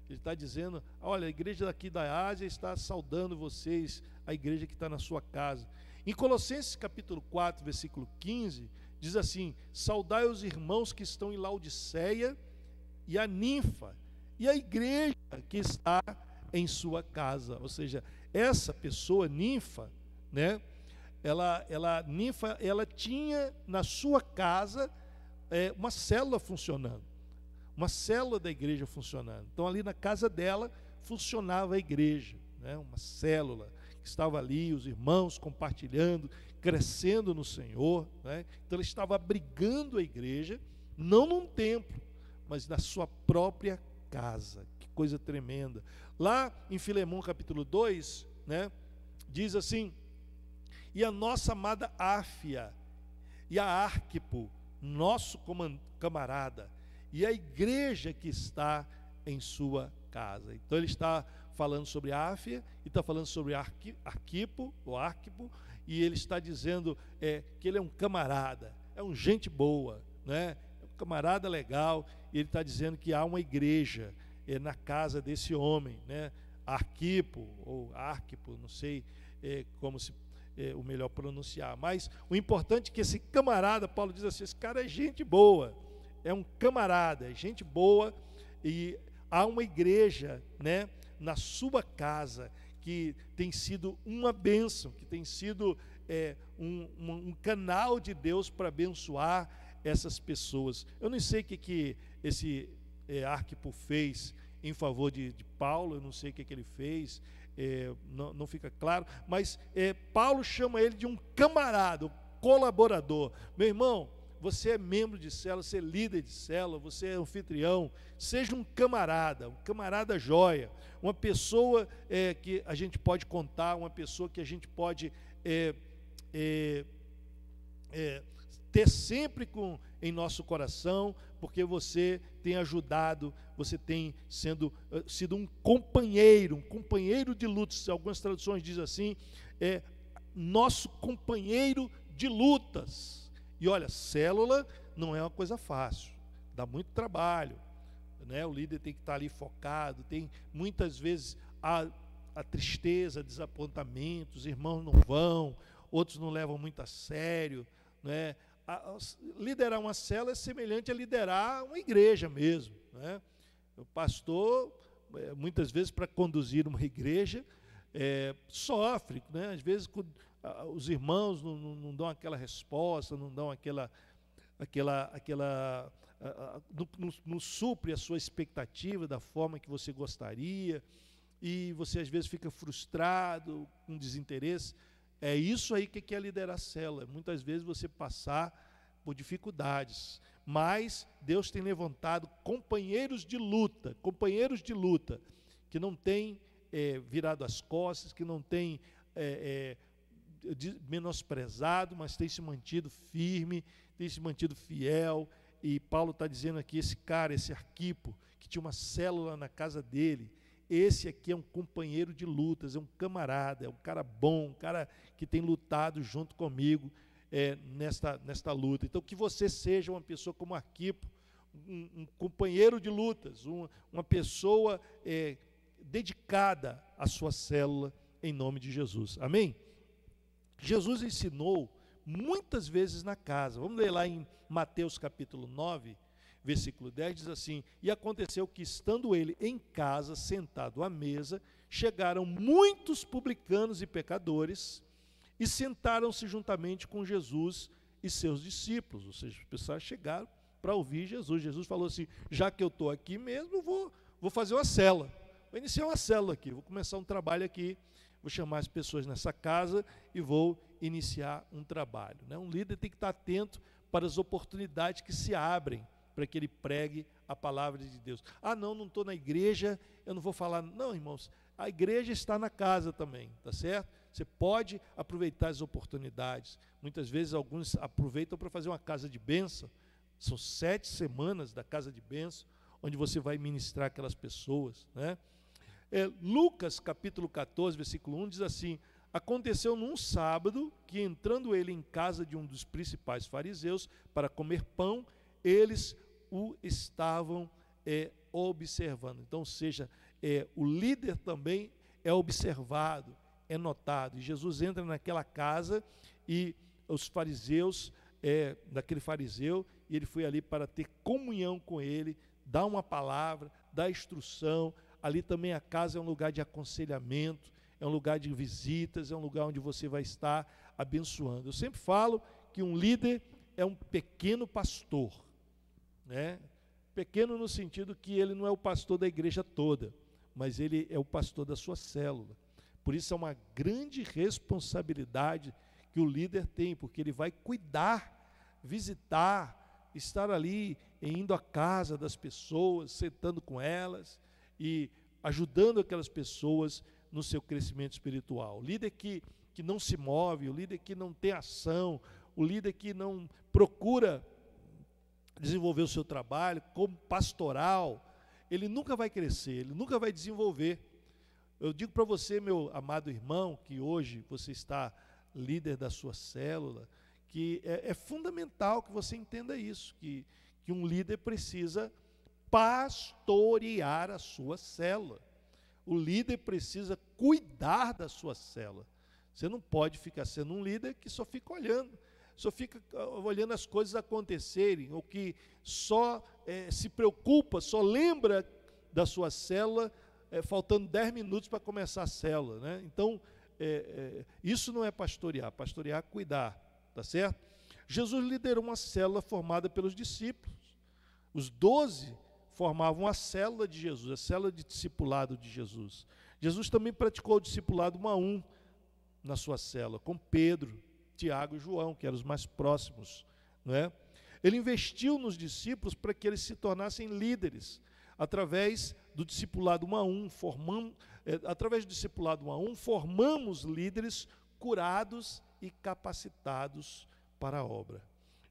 Ele está dizendo: olha, a igreja daqui da Ásia está saudando vocês, a igreja que está na sua casa. Em Colossenses capítulo 4, versículo 15, diz assim: saudai os irmãos que estão em Laodiceia e a Ninfa, e a igreja que está em sua casa. Ou seja, essa pessoa, Ninfa, né, Ninfa tinha na sua casa uma célula funcionando, uma célula da igreja funcionando. Então ali na casa dela funcionava a igreja, né, uma célula que estava ali, os irmãos compartilhando, crescendo no Senhor, né? Então ele estava abrigando a igreja, não num templo, mas na sua própria casa. Que coisa tremenda. Lá em Filemão capítulo 2, né, diz assim: e a nossa amada Áfia e a Arquipo, nosso camarada, e a igreja que está em sua casa. Então ele está falando sobre Áfia e está falando sobre Arquipo, e ele está dizendo que ele é um camarada, é um gente boa, né? É um camarada legal. E ele está dizendo que há uma igreja na casa desse homem, né? Arquipo ou Arquipo, não sei como se o melhor pronunciar, mas o importante é que esse camarada, Paulo diz assim: esse cara é gente boa, é um camarada, é gente boa, e há uma igreja, né, na sua casa, que tem sido uma bênção, que tem sido um canal de Deus para abençoar essas pessoas. Eu não sei o que esse Arquipo fez em favor de Paulo, eu não sei o que ele fez, não fica claro, mas Paulo chama ele de um camarada, um colaborador. Meu irmão, você é membro de célula, você é líder de célula, você é anfitrião, seja um camarada joia, uma pessoa que a gente pode contar, uma pessoa que a gente pode ter sempre em nosso coração, porque você tem ajudado, você tem sido um companheiro de lutas. Algumas traduções dizem assim: nosso companheiro de lutas. E olha, célula não é uma coisa fácil, dá muito trabalho, né? O líder tem que estar ali focado, tem muitas vezes a tristeza, desapontamento, os irmãos não vão, outros não levam muito a sério, né? Liderar uma célula é semelhante a liderar uma igreja mesmo, né? O pastor, muitas vezes, para conduzir uma igreja, sofre, né? Às vezes os irmãos não dão aquela resposta, não dão não supre a sua expectativa da forma que você gostaria, e você às vezes fica frustrado, com desinteresse. É isso aí que é liderar a célula. Muitas vezes você passar por dificuldades, mas Deus tem levantado companheiros de luta, que não têm virado as costas, que não têm menosprezado, mas têm se mantido firme, têm se mantido fiel. E Paulo está dizendo aqui: esse Arquipo, que tinha uma célula na casa dele, esse aqui é um companheiro de lutas, é um camarada, é um cara bom, um cara que tem lutado junto comigo nesta luta. Então, que você seja uma pessoa como Arquipo, um companheiro de lutas, uma pessoa dedicada à sua célula, em nome de Jesus. Amém? Jesus ensinou muitas vezes na casa. Vamos ler lá em Mateus capítulo 9, versículo 10, diz assim: e aconteceu que, estando ele em casa, sentado à mesa, chegaram muitos publicanos e pecadores, e sentaram-se juntamente com Jesus e seus discípulos. Ou seja, as pessoas chegaram para ouvir Jesus. Jesus falou assim: já que eu estou aqui mesmo, vou fazer uma célula. Vou iniciar uma célula aqui, vou começar um trabalho aqui, vou chamar as pessoas nessa casa e vou iniciar um trabalho. Né? Um líder tem que estar atento para as oportunidades que se abrem para que ele pregue a palavra de Deus. Ah, não estou na igreja, eu não vou falar. Não, irmãos, a igreja está na casa também, tá certo? Você pode aproveitar as oportunidades. Muitas vezes alguns aproveitam para fazer uma casa de bênção. São 7 semanas da casa de bênção, onde você vai ministrar aquelas pessoas, né? Lucas capítulo 14, versículo 1 diz assim: aconteceu num sábado que, entrando ele em casa de um dos principais fariseus para comer pão, eles o estavam observando. Então, ou seja, o líder também é observado, é notado. E Jesus entra naquela casa e os fariseus, daquele fariseu, e ele foi ali para ter comunhão com ele, dar uma palavra, dar instrução. Ali também a casa é um lugar de aconselhamento, é um lugar de visitas, é um lugar onde você vai estar abençoando. Eu sempre falo que um líder é um pequeno pastor, né? Pequeno no sentido que ele não é o pastor da igreja toda, mas ele é o pastor da sua célula. Por isso é uma grande responsabilidade que o líder tem, porque ele vai cuidar, visitar, estar ali, indo à casa das pessoas, sentando com elas e ajudando aquelas pessoas no seu crescimento espiritual. O líder que não se move, o líder que não tem ação, o líder que não procura desenvolver o seu trabalho como pastoral, ele nunca vai crescer, ele nunca vai desenvolver. Eu digo para você, meu amado irmão, que hoje você está líder da sua célula, que é fundamental que você entenda isso, que um líder precisa pastorear a sua célula. O líder precisa cuidar da sua célula. Você não pode ficar sendo um líder que só fica olhando as coisas acontecerem, ou que só se preocupa, só lembra da sua célula, faltando 10 minutos para começar a célula, né? Então, isso não é pastorear. Pastorear é cuidar, tá certo? Jesus liderou uma célula formada pelos discípulos. Os 12 formavam a célula de Jesus, a célula de discipulado de Jesus. Jesus também praticou o discipulado 1 a 1 na sua célula, com Pedro, Tiago e João, que eram os mais próximos, não é? Ele investiu nos discípulos para que eles se tornassem líderes, através do discipulado 1 a 1, através do discipulado 1 a 1, formamos líderes curados e capacitados para a obra.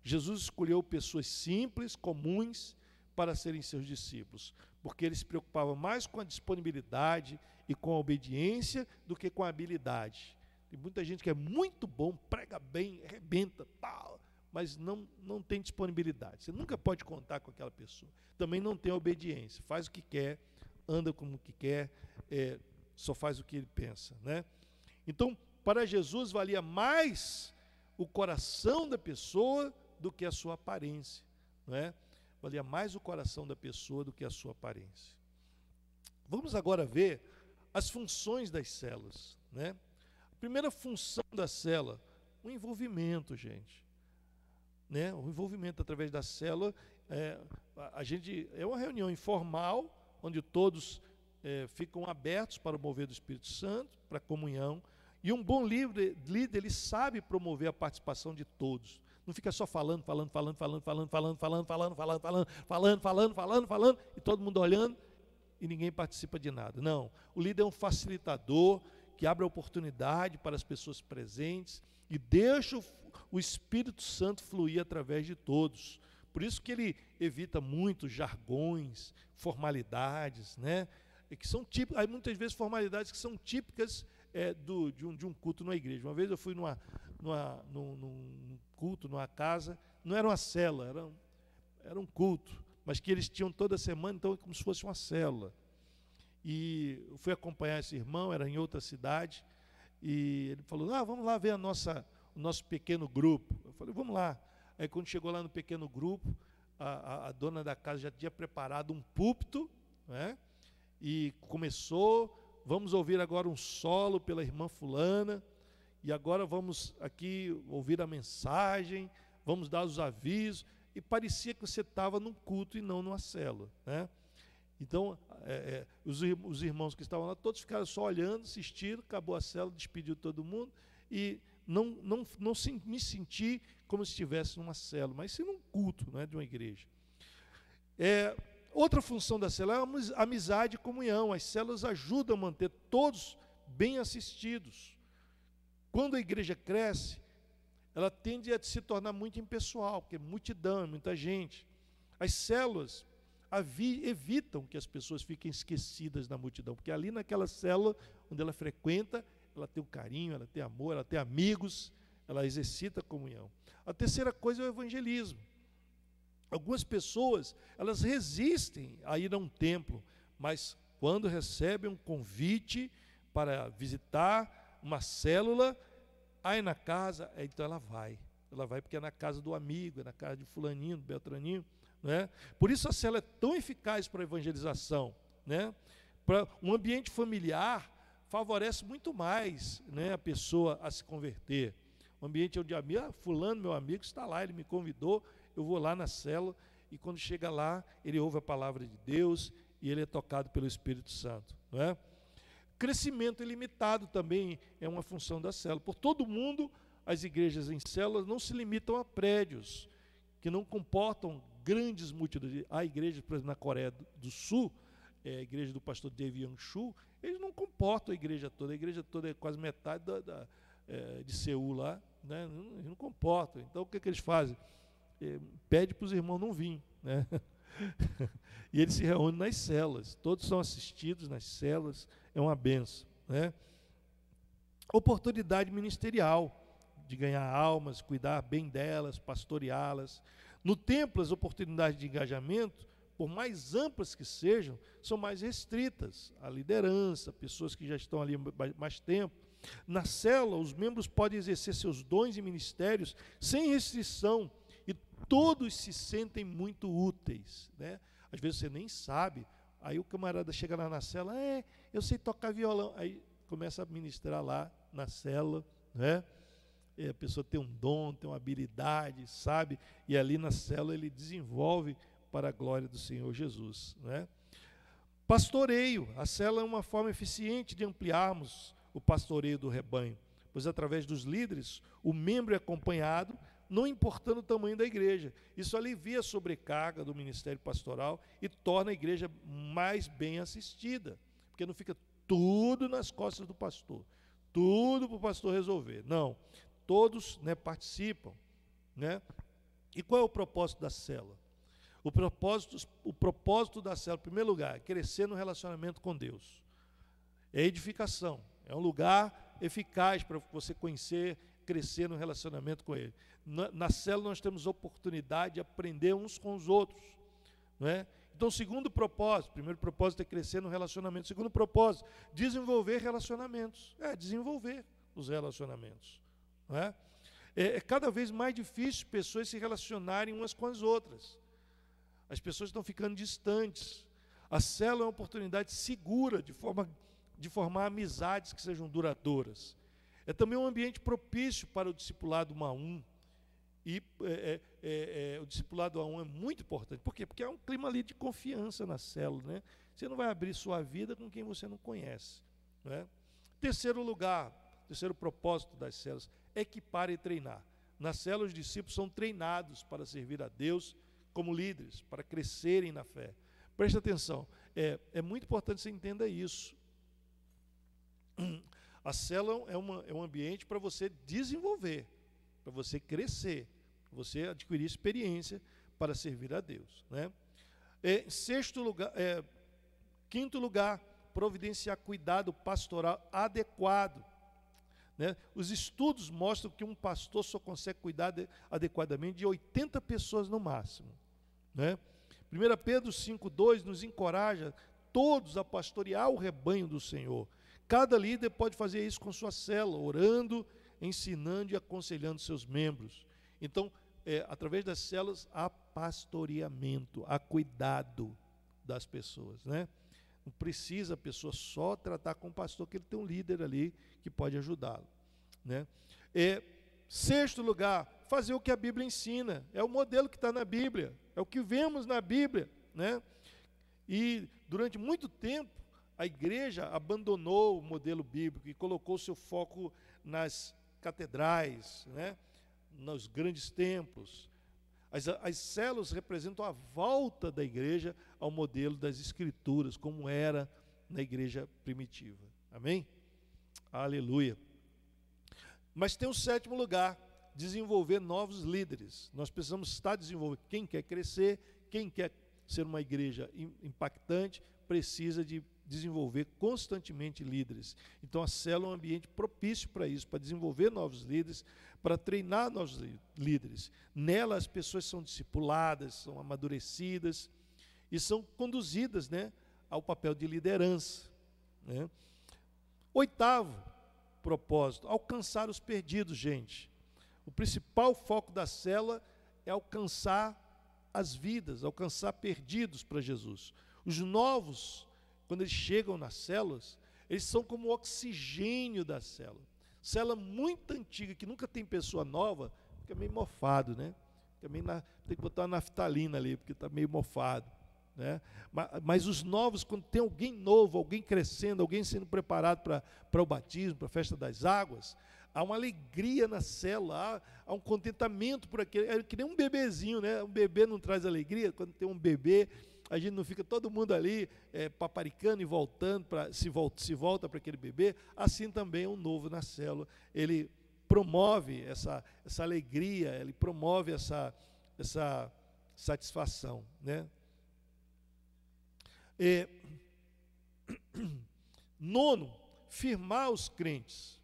Jesus escolheu pessoas simples, comuns, para serem seus discípulos, porque ele se preocupava mais com a disponibilidade e com a obediência do que com a habilidade. Tem muita gente que é muito bom, prega bem, arrebenta, tal, mas não tem disponibilidade. Você nunca pode contar com aquela pessoa. Também não tem obediência, faz o que quer, anda como que quer, só faz o que ele pensa, né? Então, para Jesus valia mais o coração da pessoa do que a sua aparência, não é? Valia mais o coração da pessoa do que a sua aparência. Vamos agora ver as funções das células, né? A primeira função da célula, o envolvimento, gente, né? O envolvimento através da célula, é uma reunião informal, onde todos ficam abertos para o mover do Espírito Santo, para a comunhão, e um bom líder, ele sabe promover a participação de todos. Não fica só falando, e todo mundo olhando, e ninguém participa de nada. Não, o líder é um facilitador, que abre a oportunidade para as pessoas presentes, e deixa o Espírito Santo fluir através de todos. Por isso que ele evita muitos jargões, formalidades, né? que são típicas, há muitas vezes formalidades que são típicas de um culto numa igreja. Uma vez eu fui num culto, numa casa, não era uma célula, era um culto, mas que eles tinham toda semana, então é como se fosse uma célula. E eu fui acompanhar esse irmão, era em outra cidade, e ele falou, vamos lá ver o nosso pequeno grupo. Eu falei, vamos lá. Aí quando chegou lá no pequeno grupo, a dona da casa já tinha preparado um púlpito, né? E começou, vamos ouvir agora um solo pela irmã fulana, e agora vamos aqui ouvir a mensagem, vamos dar os avisos, e parecia que você estava num culto e não numa célula, né? Então, os irmãos que estavam lá, todos ficaram só olhando, assistiram, acabou a célula, despediu todo mundo, e não me senti como se estivesse numa célula, mas sim num culto, né, de uma igreja. Outra função da célula é a amizade e comunhão. As células ajudam a manter todos bem assistidos. Quando a igreja cresce, ela tende a se tornar muito impessoal, porque é multidão, é muita gente. As células evitam que as pessoas fiquem esquecidas na multidão, porque ali naquela célula onde ela frequenta, ela tem o carinho, ela tem amor, ela tem amigos, ela exercita a comunhão. A terceira coisa é o evangelismo. Algumas pessoas, elas resistem a ir a um templo, mas quando recebem um convite para visitar uma célula, aí na casa, então ela vai porque é na casa do amigo, é na casa de fulaninho, do beltraninho, né? Por isso a célula é tão eficaz para a evangelização, né? Para um ambiente familiar favorece muito mais, né, a pessoa a se converter. Um ambiente onde fulano, meu amigo, está lá, ele me convidou, eu vou lá na célula, e quando chega lá, ele ouve a palavra de Deus, e ele é tocado pelo Espírito Santo, não é? Crescimento ilimitado também é uma função da célula. Por todo mundo, as igrejas em células não se limitam a prédios, que não comportam grandes multidões. Há igrejas, por exemplo, na Coreia do Sul, a igreja do pastor David Young-Shu, eles não comportam a igreja toda é quase metade de Seul lá, né? Eles não comportam. Então o que eles fazem? Pede para os irmãos não virem, né? E eles se reúnem nas células, todos são assistidos nas células, é uma benção, né? Oportunidade ministerial, de ganhar almas, cuidar bem delas, pastoreá-las. No templo, as oportunidades de engajamento, por mais amplas que sejam, são mais restritas. A liderança, pessoas que já estão ali mais tempo. Na célula, os membros podem exercer seus dons e ministérios sem restrição, e todos se sentem muito úteis, né? Às vezes você nem sabe, aí o camarada chega lá na célula, eu sei tocar violão, aí começa a ministrar lá na célula, né? E a pessoa tem um dom, tem uma habilidade, sabe? E ali na célula ele desenvolve para a glória do Senhor Jesus, né? Pastoreio. A célula é uma forma eficiente de ampliarmos o pastoreio do rebanho, pois através dos líderes, o membro é acompanhado, não importando o tamanho da igreja. Isso alivia a sobrecarga do ministério pastoral e torna a igreja mais bem assistida, porque não fica tudo nas costas do pastor, tudo para o pastor resolver. Não, todos, né, participam, né? E qual é o propósito da célula? O propósito da célula, em primeiro lugar, é crescer no relacionamento com Deus. É edificação, é um lugar eficaz para você conhecer, crescer no relacionamento com Ele. Na célula nós temos oportunidade de aprender uns com os outros, não é? Então, segundo propósito, primeiro propósito é crescer no relacionamento. Segundo propósito, desenvolver relacionamentos. Desenvolver os relacionamentos, não é? É cada vez mais difícil pessoas se relacionarem umas com as outras. As pessoas estão ficando distantes. A célula é uma oportunidade segura de formar amizades que sejam duradouras. É também um ambiente propício para o discipulado 1 a 1. E o discipulado 1 a 1 é muito importante. Por quê? Porque é um clima ali de confiança na célula, né? Você não vai abrir sua vida com quem você não conhece, não é? Terceiro propósito das células, equipar e treinar. Na célula, os discípulos são treinados para servir a Deus como líderes, para crescerem na fé. Preste atenção, é muito importante que você entenda isso. A célula é um ambiente para você desenvolver, para você crescer, para você adquirir experiência para servir a Deus, né? Quinto lugar, providenciar cuidado pastoral adequado, né? Os estudos mostram que um pastor só consegue cuidar adequadamente de 80 pessoas no máximo, né? 1 Pedro 5,2 nos encoraja todos a pastorear o rebanho do Senhor. Cada líder pode fazer isso com sua célula, orando, ensinando e aconselhando seus membros. Então, através das células, há pastoreamento, há cuidado das pessoas, né? Não precisa a pessoa só tratar com o pastor, que ele tem um líder ali que pode ajudá-lo, né? Sexto lugar, fazer o que a Bíblia ensina. É o modelo que está na Bíblia, é o que vemos na Bíblia, né? E durante muito tempo, a igreja abandonou o modelo bíblico e colocou seu foco nas catedrais, né? Nos grandes templos. As células representam a volta da igreja ao modelo das Escrituras, como era na igreja primitiva. Amém? Aleluia. Mas tem um sétimo lugar, desenvolver novos líderes. Nós precisamos estar desenvolvendo. Quem quer crescer, quem quer ser uma igreja impactante, precisa de desenvolver constantemente líderes. Então a célula é um ambiente propício para isso, para desenvolver novos líderes, para treinar novos líderes. Nela as pessoas são discipuladas, são amadurecidas e são conduzidas, né, ao papel de liderança, né? Oitavo propósito, alcançar os perdidos, gente. O principal foco da célula é alcançar as vidas, alcançar perdidos para Jesus. Os novos, quando eles chegam nas células, eles são como o oxigênio da célula. Célula muito antiga, que nunca tem pessoa nova, fica meio mofado, né? Fica meio tem que botar uma naftalina ali, porque está meio mofado, né? Mas os novos, quando tem alguém novo, alguém crescendo, alguém sendo preparado para o batismo, para a festa das águas, há uma alegria na célula, há um contentamento por aquele. É que nem um bebezinho, né? Um bebê não traz alegria. Quando tem um bebê, a gente não fica todo mundo ali paparicando e voltando, se volta para aquele bebê. Assim também é um novo na célula. Ele promove essa alegria, ele promove essa satisfação, né? Nono, firmar os crentes.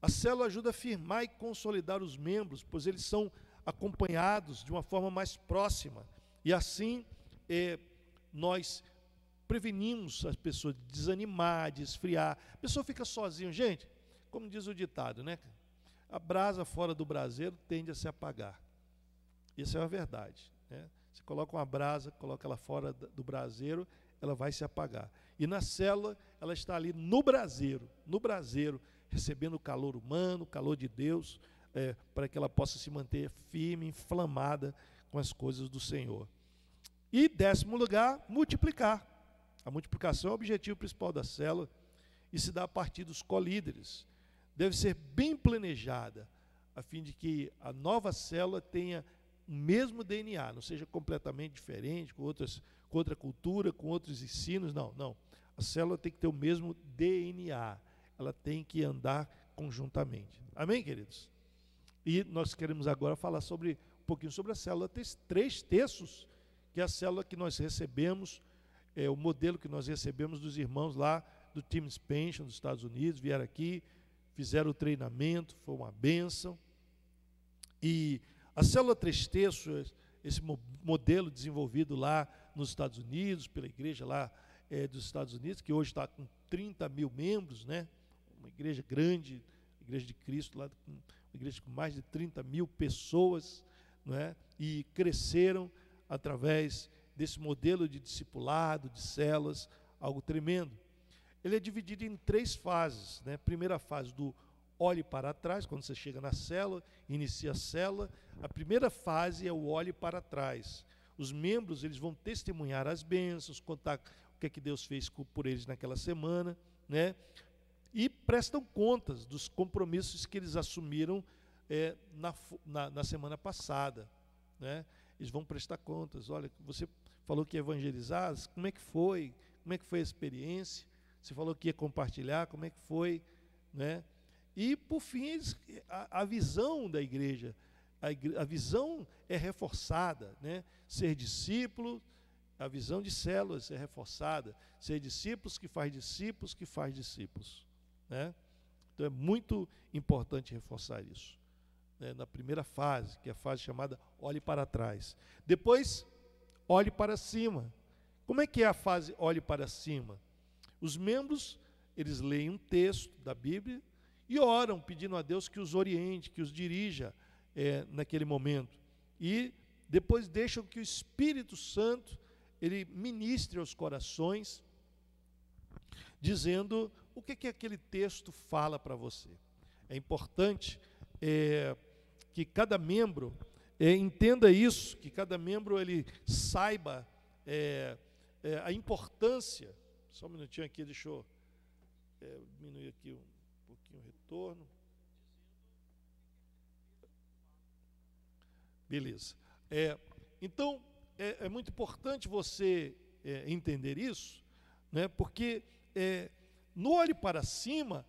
A célula ajuda a firmar e consolidar os membros, pois eles são acompanhados de uma forma mais próxima. E assim, nós prevenimos as pessoas de desanimar, de esfriar. A pessoa fica sozinha. Gente, como diz o ditado, né? A brasa fora do braseiro tende a se apagar. Isso é a verdade, né? Você coloca uma brasa, coloca ela fora do braseiro, ela vai se apagar. E na célula, ela está ali no braseiro, recebendo o calor humano, o calor de Deus, para que ela possa se manter firme, inflamada com as coisas do Senhor. E, 10º lugar, multiplicar. A multiplicação é o objetivo principal da célula e se dá a partir dos colíderes. Deve ser bem planejada, a fim de que a nova célula tenha o mesmo DNA, não seja completamente diferente, com outra cultura, com outros ensinos. Não. A célula tem que ter o mesmo DNA. Ela tem que andar conjuntamente. Amém, queridos? E nós queremos agora falar um pouquinho sobre a célula. Tem 3 terços, que é a célula que nós recebemos, o modelo que nós recebemos dos irmãos lá do Team Expansion dos Estados Unidos, vieram aqui, fizeram o treinamento, foi uma bênção. E a célula 3 terços, esse modelo desenvolvido lá nos Estados Unidos, pela igreja lá dos Estados Unidos, que hoje está com 30 mil membros, né? Uma igreja grande, a Igreja de Cristo, lá, uma igreja com mais de 30 mil pessoas, não é? E cresceram através desse modelo de discipulado, de células, algo tremendo. Ele é dividido em 3 fases, né? Primeira fase do olhe para trás, quando você chega na célula, inicia a célula. A primeira fase é o olhe para trás. Os membros, eles vão testemunhar as bênçãos, contar o que é que Deus fez por eles naquela semana, né? E prestam contas dos compromissos que eles assumiram na semana passada, né? Eles vão prestar contas. Olha, você falou que ia evangelizar, como é que foi? Como é que foi a experiência? Você falou que ia compartilhar, como é que foi, né? E, por fim, a visão da igreja, a visão é reforçada, né? Ser discípulo, A visão de células é reforçada. Ser discípulos que faz discípulos que faz discípulos, né? Então é muito importante reforçar isso, né? Na primeira fase, que é a fase chamada olhe para trás. Depois, olhe para cima. Como é que é a fase olhe para cima? Os membros, eles leem um texto da Bíblia e oram, pedindo a Deus que os oriente, que os dirija naquele momento. E depois deixam que o Espírito Santo ele ministre aos corações, dizendo o que aquele texto fala para você. É importante que cada membro entenda isso, que cada membro ele saiba a importância. Só um minutinho aqui, deixa eu diminuir aqui um pouquinho o retorno. Beleza. Então, é muito importante você entender isso, né? Porque no olhe para cima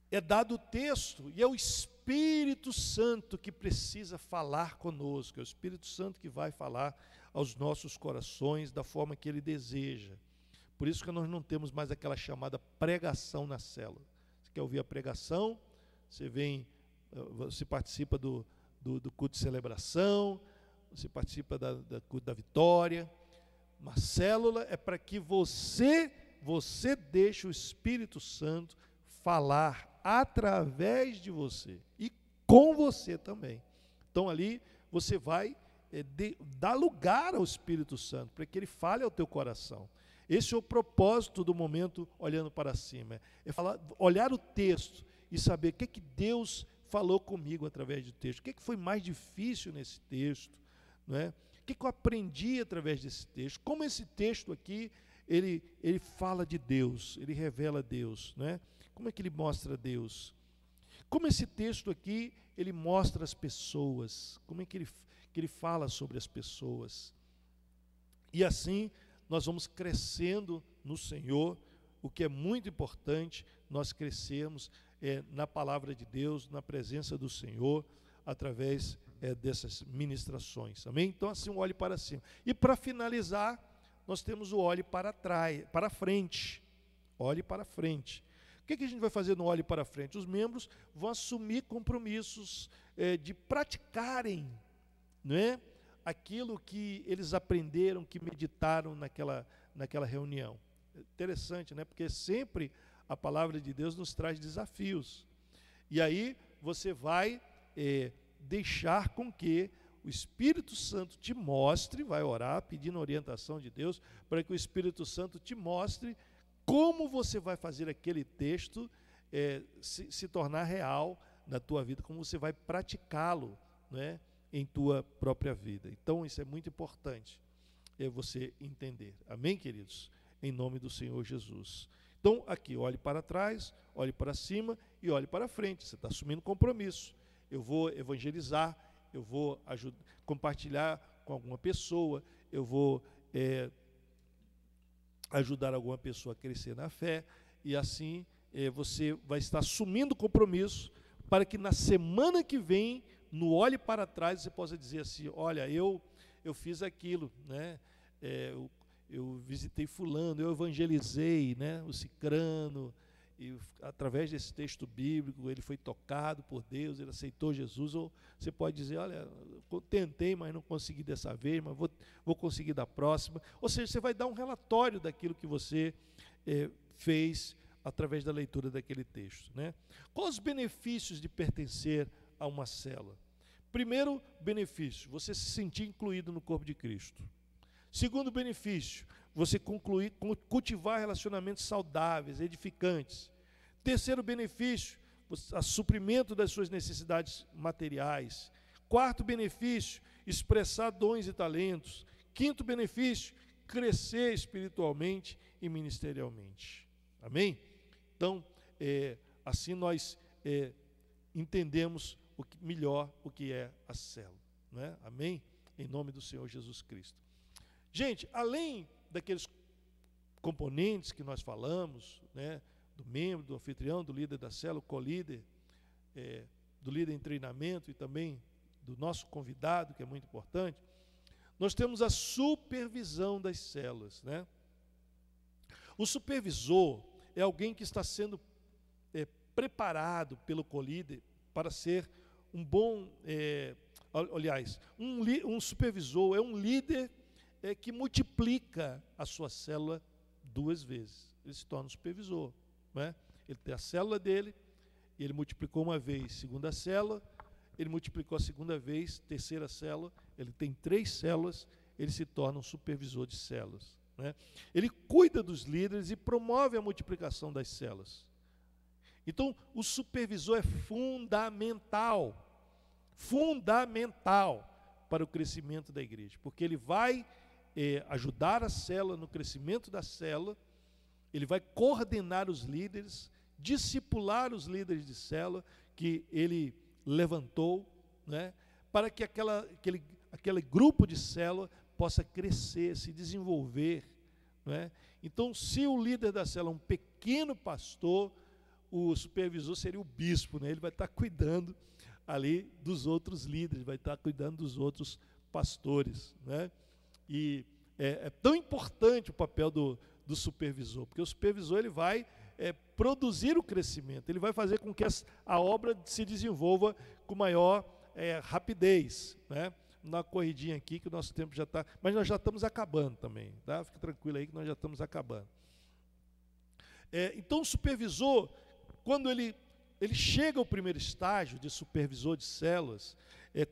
é dado o texto e é o Espírito Santo que precisa falar conosco, é o Espírito Santo que vai falar aos nossos corações da forma que Ele deseja. Por isso que nós não temos mais aquela chamada pregação na célula. Você quer ouvir a pregação, você participa do culto de celebração, você participa da culto da vitória. Uma célula é para que você deixe o Espírito Santo falar através de você e com você também. Então ali você vai dar lugar ao Espírito Santo para que ele fale ao teu coração. Esse é o propósito do momento olhando para cima. É olhar o texto e saber o que Deus falou comigo através do texto. O que foi mais difícil nesse texto? Não é? O que eu aprendi através desse texto? Como esse texto aqui, ele fala de Deus, ele revela Deus, não é? Como é que ele mostra Deus? Como esse texto aqui, ele mostra as pessoas, como é que ele fala sobre as pessoas. E assim, nós vamos crescendo no Senhor, o que é muito importante, nós crescermos na palavra de Deus, na presença do Senhor, através dessas ministrações, amém? Então assim, olhe para cima. E para finalizar, nós temos o olhe para trás, para frente. Olhe para frente. O que a gente vai fazer no olhe para frente? Os membros vão assumir compromissos de praticarem, não é? Aquilo que eles aprenderam, que meditaram naquela reunião. Interessante, né? Porque sempre a palavra de Deus nos traz desafios. E aí você vai deixar com que o Espírito Santo te mostre, vai orar pedindo orientação de Deus, para que o Espírito Santo te mostre como você vai fazer aquele texto se tornar real na tua vida, como você vai praticá-lo, né, em tua própria vida. Então isso é muito importante, você entender. Amém, queridos? Em nome do Senhor Jesus. Então aqui, olhe para trás, olhe para cima e olhe para frente. Você está assumindo compromisso. Eu vou evangelizar, eu vou compartilhar com alguma pessoa, eu vou ajudar alguma pessoa a crescer na fé, e assim você vai estar assumindo compromisso para que na semana que vem, no olhe para trás, você possa dizer assim, olha, eu fiz aquilo, né? Eu visitei fulano, eu evangelizei, né, o cicrano, e através desse texto bíblico ele foi tocado por Deus, ele aceitou Jesus. Ou você pode dizer, olha, eu tentei, mas não consegui dessa vez, mas vou conseguir da próxima. Ou seja, você vai dar um relatório daquilo que você fez através da leitura daquele texto, né? Quais os benefícios de pertencer a uma célula? Primeiro benefício, você se sentir incluído no corpo de Cristo. Segundo benefício, você cultivar relacionamentos saudáveis, edificantes. Terceiro benefício, o suprimento das suas necessidades materiais. Quarto benefício, expressar dons e talentos. Quinto benefício, crescer espiritualmente e ministerialmente. Amém? Então, assim nós entendemos melhor o que é a célula, né? Amém? Em nome do Senhor Jesus Cristo. Gente, além daqueles componentes que nós falamos, né, do membro, do anfitrião, do líder da célula, co-líder, do líder em treinamento e também do nosso convidado, que é muito importante, nós temos a supervisão das células, né? O supervisor é alguém que está sendo preparado pelo co-líder para ser um bom, aliás, um supervisor é um líder que multiplica a sua célula 2 vezes. Ele se torna um supervisor, né? Ele tem a célula dele, ele multiplicou uma vez, segunda célula, ele multiplicou a segunda vez, terceira célula, ele tem 3 células, ele se torna um supervisor de células, né? Ele cuida dos líderes e promove a multiplicação das células. Então, o supervisor é fundamental para o crescimento da igreja, porque ele vai ajudar a célula no crescimento da célula, ele vai coordenar os líderes, discipular os líderes de célula que ele levantou, né, para que aquele grupo de célula possa crescer, se desenvolver, né? Então, se o líder da célula é um pequeno pastor, o supervisor seria o bispo, né? Ele vai estar cuidando ali dos outros líderes, vai estar cuidando dos outros pastores, né? E é tão importante o papel do supervisor, porque o supervisor ele vai produzir o crescimento, ele vai fazer com que a obra se desenvolva com maior rapidez, né? Na corridinha aqui, que o nosso tempo já está, mas nós já estamos acabando também, tá? Fique tranquilo aí que nós já estamos acabando. Então o supervisor, quando ele chega ao primeiro estágio de supervisor de células,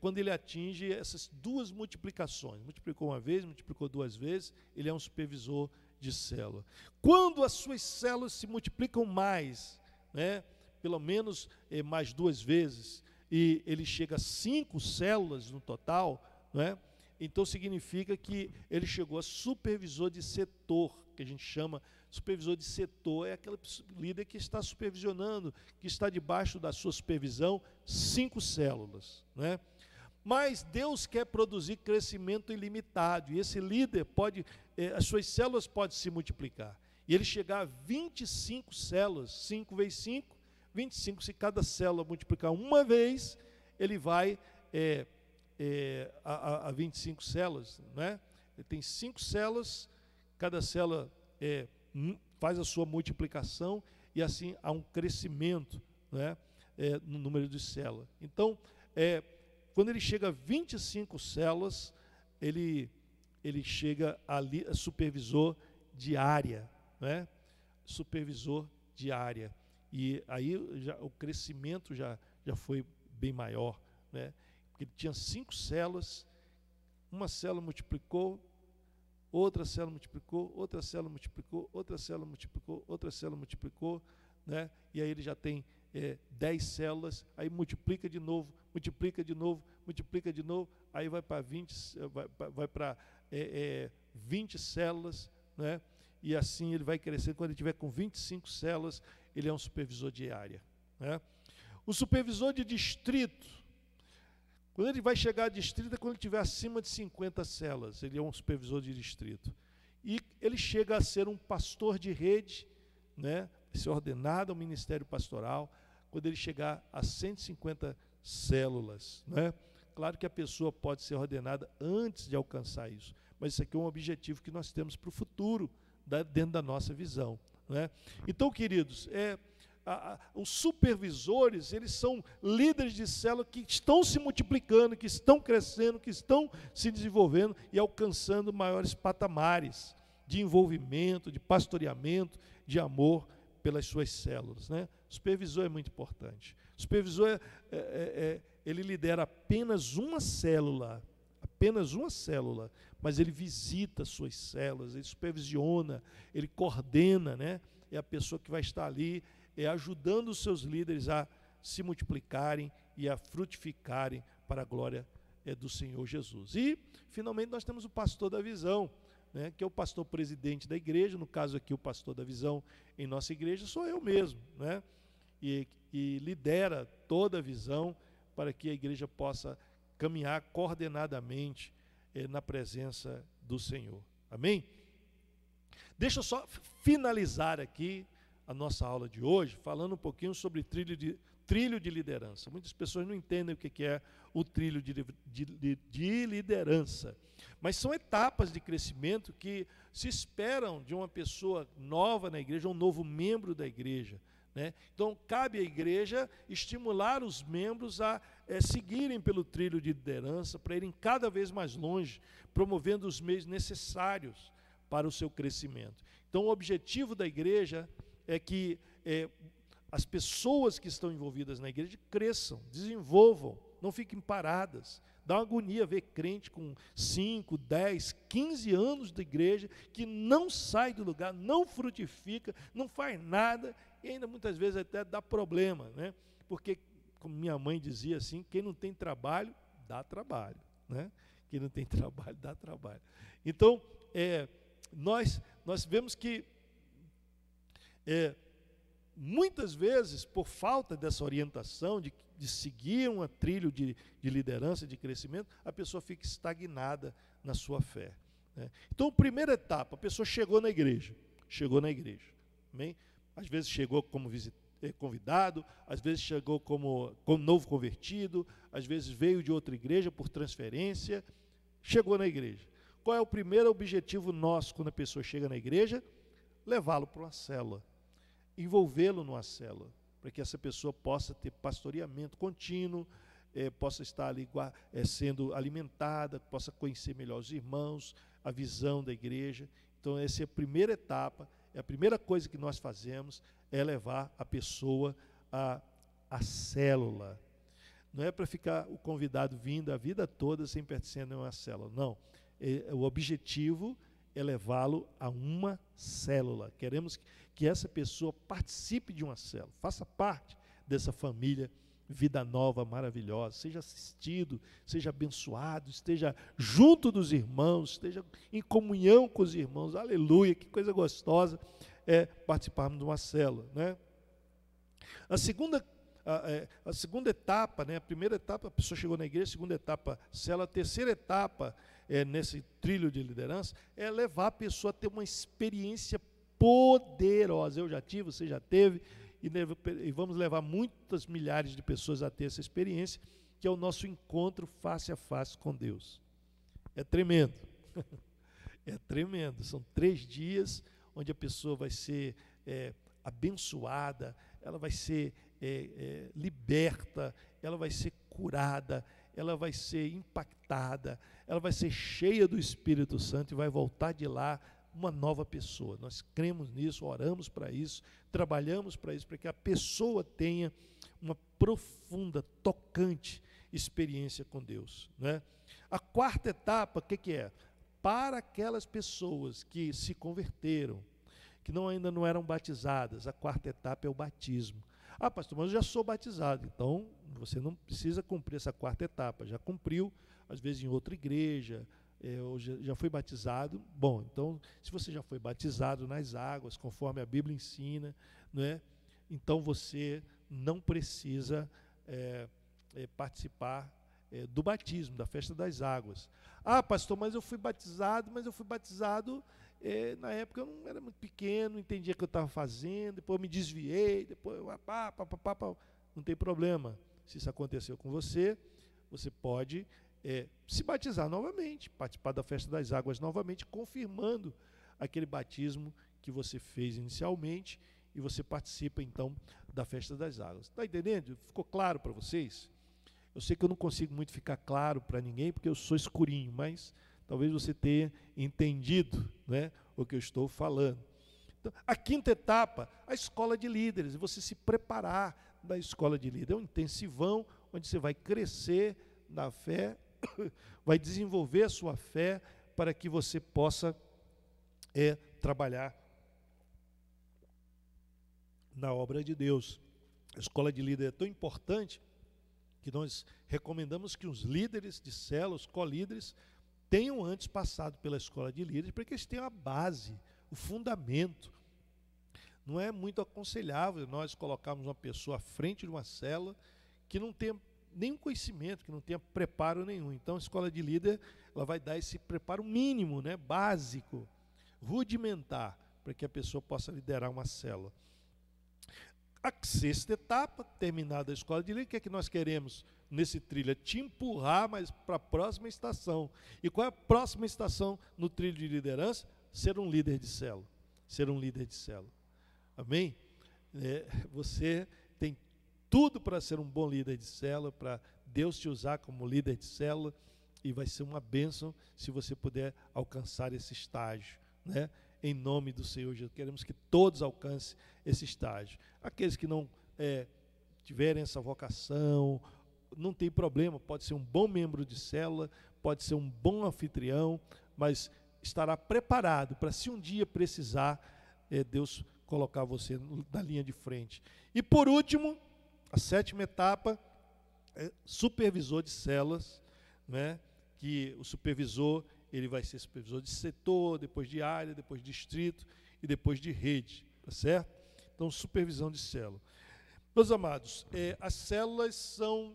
quando ele atinge essas 2 multiplicações, multiplicou uma vez, multiplicou 2 vezes, ele é um supervisor de célula. Quando as suas células se multiplicam mais, né, pelo menos mais 2 vezes, e ele chega a 5 células no total, né, então significa que ele chegou a supervisor de setor, que a gente chama supervisor de setor, é aquele líder que está supervisionando, que está debaixo da sua supervisão 5 células, né? Mas Deus quer produzir crescimento ilimitado, e esse líder pode, as suas células podem se multiplicar, e ele chegar a 25 células, 5 vezes 5, 25, se cada célula multiplicar uma vez, ele vai a 25 células, né? Ele tem 5 células, cada célula faz a sua multiplicação, e assim há um crescimento, né, no número de células. Então, quando ele chega a 25 células, ele chega ali a supervisor de área, né? Supervisor de área. E aí o crescimento já foi bem maior, né? Porque ele tinha 5 células, uma célula multiplicou, outra célula multiplicou, outra célula multiplicou, outra célula multiplicou, outra célula multiplicou, né? E aí ele já tem 10 células, aí multiplica de novo, multiplica de novo, multiplica de novo, aí vai para 20, vai para 20 células, né? E assim ele vai crescer. Quando ele tiver com 25 células, ele é um supervisor de área, né? O supervisor de distrito, quando ele vai chegar a distrito, é quando ele tiver acima de 50 células, ele é um supervisor de distrito. E ele chega a ser um pastor de rede, né? Ser ordenado ao ministério pastoral, quando ele chegar a 150 células, né? Claro que a pessoa pode ser ordenada antes de alcançar isso, mas isso aqui é um objetivo que nós temos para o futuro, dentro da nossa visão, né? Então, queridos, os supervisores, eles são líderes de célula que estão se multiplicando, que estão crescendo, que estão se desenvolvendo e alcançando maiores patamares de envolvimento, de pastoreamento, de amor pelas suas células, né? O supervisor é muito importante. O supervisor ele lidera apenas uma célula, mas ele visita as suas células, ele supervisiona, ele coordena, né? É a pessoa que vai estar ali ajudando os seus líderes a se multiplicarem e a frutificarem para a glória do Senhor Jesus. E, finalmente, nós temos o pastor da visão, né, que é o pastor presidente da igreja. No caso aqui, o pastor da visão em nossa igreja sou eu mesmo, né? E lidera toda a visão para que a igreja possa caminhar coordenadamente na presença do Senhor. Amém? Deixa eu só finalizar aqui a nossa aula de hoje, falando um pouquinho sobre trilho de liderança. Muitas pessoas não entendem o que é o trilho de liderança. Mas são etapas de crescimento que se esperam de uma pessoa nova na igreja, um novo membro da igreja, né? Então, cabe à igreja estimular os membros a seguirem pelo trilho de liderança, para irem cada vez mais longe, promovendo os meios necessários para o seu crescimento. Então, o objetivo da igreja é que as pessoas que estão envolvidas na igreja cresçam, desenvolvam, não fiquem paradas. Dá uma agonia ver crente com 5, 10, 15 anos de igreja que não sai do lugar, não frutifica, não faz nada e ainda muitas vezes até dá problema, né? Porque, como minha mãe dizia assim, quem não tem trabalho, dá trabalho, né? Quem não tem trabalho, dá trabalho. Então, nós vemos que muitas vezes, por falta dessa orientação de seguir uma trilha de liderança, de crescimento, a pessoa fica estagnada na sua fé, né? Então, primeira etapa, a pessoa chegou na igreja, amém? Às vezes chegou como convidado, às vezes chegou como novo convertido, às vezes veio de outra igreja por transferência, chegou na igreja. Qual é o primeiro objetivo nosso quando a pessoa chega na igreja? Levá-lo para uma célula, envolvê-lo numa célula, para que essa pessoa possa ter pastoreamento contínuo, possa estar ali sendo alimentada, possa conhecer melhor os irmãos, a visão da igreja. Então, essa é a primeira etapa, a primeira coisa que nós fazemos é levar a pessoa à célula. Não é para ficar o convidado vindo a vida toda sem pertencer a nenhuma célula, não. O objetivo é levá-lo a uma célula. Queremos que essa pessoa participe de uma célula, faça parte dessa família Vida Nova maravilhosa, seja assistido, seja abençoado, esteja junto dos irmãos, esteja em comunhão com os irmãos. Aleluia, que coisa gostosa é participarmos de uma célula, né? A segunda etapa, né? A primeira etapa, a pessoa chegou na igreja, a segunda etapa, célula, a terceira etapa nesse trilho de liderança é levar a pessoa a ter uma experiência poderosa. Eu já tive, você já teve, e vamos levar muitas milhares de pessoas a ter essa experiência, que é o nosso encontro face a face com Deus. É tremendo, é tremendo. São 3 dias onde a pessoa vai ser abençoada, ela vai ser liberta, ela vai ser curada, ela vai ser impactada, ela vai ser cheia do Espírito Santo e vai voltar de lá uma nova pessoa. Nós cremos nisso, oramos para isso, trabalhamos para isso, para que a pessoa tenha uma profunda, tocante experiência com Deus, né? A quarta etapa, o que é? Para aquelas pessoas que se converteram, que ainda não eram batizadas, a quarta etapa é o batismo. Ah, pastor, mas eu já sou batizado. Então, você não precisa cumprir essa quarta etapa. Já cumpriu, às vezes em outra igreja, ou já foi batizado. Bom, então, se você já foi batizado nas águas, conforme a Bíblia ensina, não é? Então você não precisa participar do batismo, da festa das águas. Ah, pastor, mas eu fui batizado, na época eu não era muito pequeno, não entendia o que eu estava fazendo, depois eu me desviei, depois não tem problema. Se isso aconteceu com você, você pode se batizar novamente, participar da festa das águas novamente, confirmando aquele batismo que você fez inicialmente, e você participa então da festa das águas. Está entendendo? Ficou claro para vocês? Eu sei que eu não consigo muito ficar claro para ninguém, porque eu sou escurinho, mas talvez você tenha entendido, né, o que eu estou falando. Então, a quinta etapa, a escola de líderes, você se preparar da escola de líderes. É um intensivão onde você vai crescer na fé, vai desenvolver a sua fé para que você possa trabalhar na obra de Deus. A escola de líderes é tão importante que nós recomendamos que os líderes de células, co-líderes, tenham antes passado pela escola de líderes, para que eles tenham a base, o fundamento. Não é muito aconselhável nós colocarmos uma pessoa à frente de uma célula que não tenha nenhum conhecimento, que não tenha preparo nenhum. Então, a escola de líder, ela vai dar esse preparo mínimo, né, básico, rudimentar, para que a pessoa possa liderar uma célula. A sexta etapa, terminada a escola de líder, o que é que nós queremos nesse trilho? É te empurrar mais para a próxima estação. E qual é a próxima estação no trilho de liderança? Ser um líder de célula. Ser um líder de célula. Amém? Você tem tudo para ser um bom líder de célula, para Deus te usar como líder de célula, e vai ser uma bênção se você puder alcançar esse estágio, né? Em nome do Senhor Jesus, queremos que todos alcancem esse estágio. Aqueles que não tiverem essa vocação, não tem problema, pode ser um bom membro de célula, pode ser um bom anfitrião, mas estará preparado para, se um dia precisar, Deus colocar você na linha de frente. E por último, a sétima etapa, supervisor de células, né? Que o supervisor, ele vai ser supervisor de setor, depois de área, depois de distrito e depois de rede, tá certo? Então, supervisão de célula. Meus amados, as células são